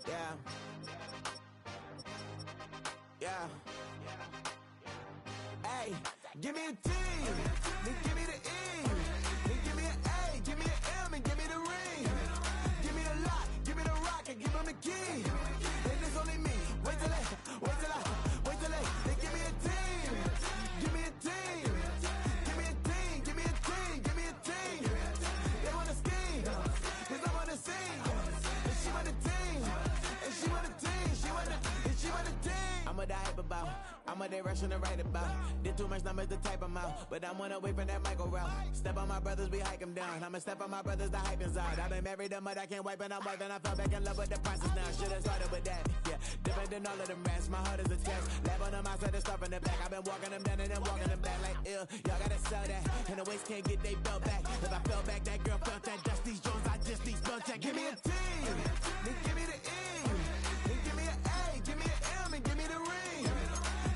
Yeah. Yeah. Hey, give me a T, then give me the E, then give me an A, give me an M, and give me the ring. Give me the lock, give me the rock, and give them the key. And it's only me. Wait till they, then give me a team. Give me a team. Give me a team, give me a team, give me a team. They wanna scheme, cause I wanna sing. And she want a team, and she want a team, and she want a team. I'm what I hype about, I'm what they rushing to write about. Did too much numbers to type them out, but I'm one away from that Michael route. Step on my brothers, we hike them down. I'ma step on my brothers, the hype inside. I've been married them, but I can't wipe and I'm wiping. I fell back in love with the process now. Should've started with that, yeah. Different than all of them rats, my heart is a test. Lab on them outside, the stuff in the back. I've been walking them down and then walking them back like ill. Y'all gotta sell that, and the waist can't get they belt back. If I fell back, that girl felt that. Dust these Jones, I just these belt check. Give me a T, then give me the E, then give me an A, give me an M, and give me the ring.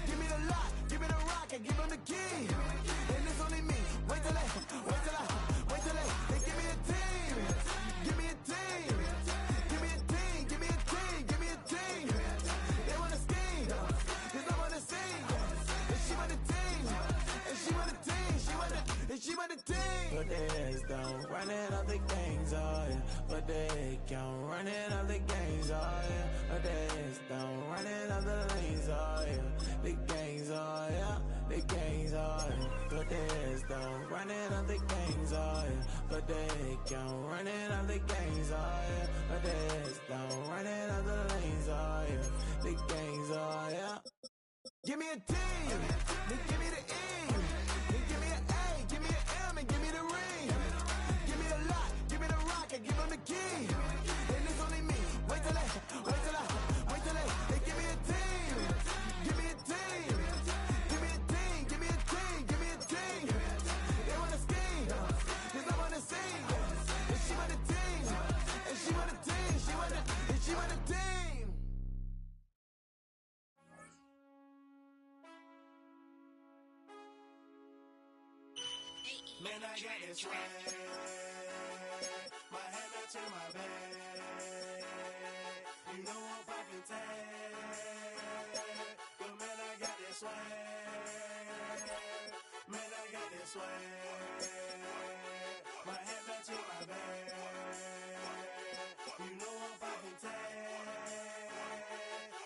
Give me the lock, give me the rock, and give them the key. And it's only me. Wait till they, then give me a team. Give me a team. Give me a team, give me a team, give me a team. They wanna scheme, cause I wanna sing. And she want a team, and she want a team, and she want a team. But there's don't running all the gangs, oh yeah. But they can't running all the gangs, oh yeah. But there's don't running all the lanes, oh yeah. The gangs, oh yeah. The gangs, oh yeah. But there's don't running all the gangs, oh yeah. But they can't running all the gangs, oh yeah. But there's don't running all the lanes, oh yeah. The gangs, oh yeah. Give me a T, then give me the E, then give me an A, give me an M, and give me the ring. Give me the lock, give me the rock, and give them the key. And it's only me. Wait till they, then give me a team. Give me a team. Give me a team, give me a team, give me a team. They wanna scheme, cause I wanna sing. And she want a team, and she want a team, and she want a team. Man, I got that swag. My hat matching my bag. You know I'm poppin' tag. Yo, man, I got that swag. Man, I got that swag. My hat matching my bag. You know I'm poppin' tag.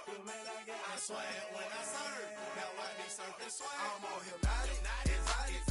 Yo, man, I got that swag when I serve. Now I be surfing swag. I'm on hypnotic, exotic.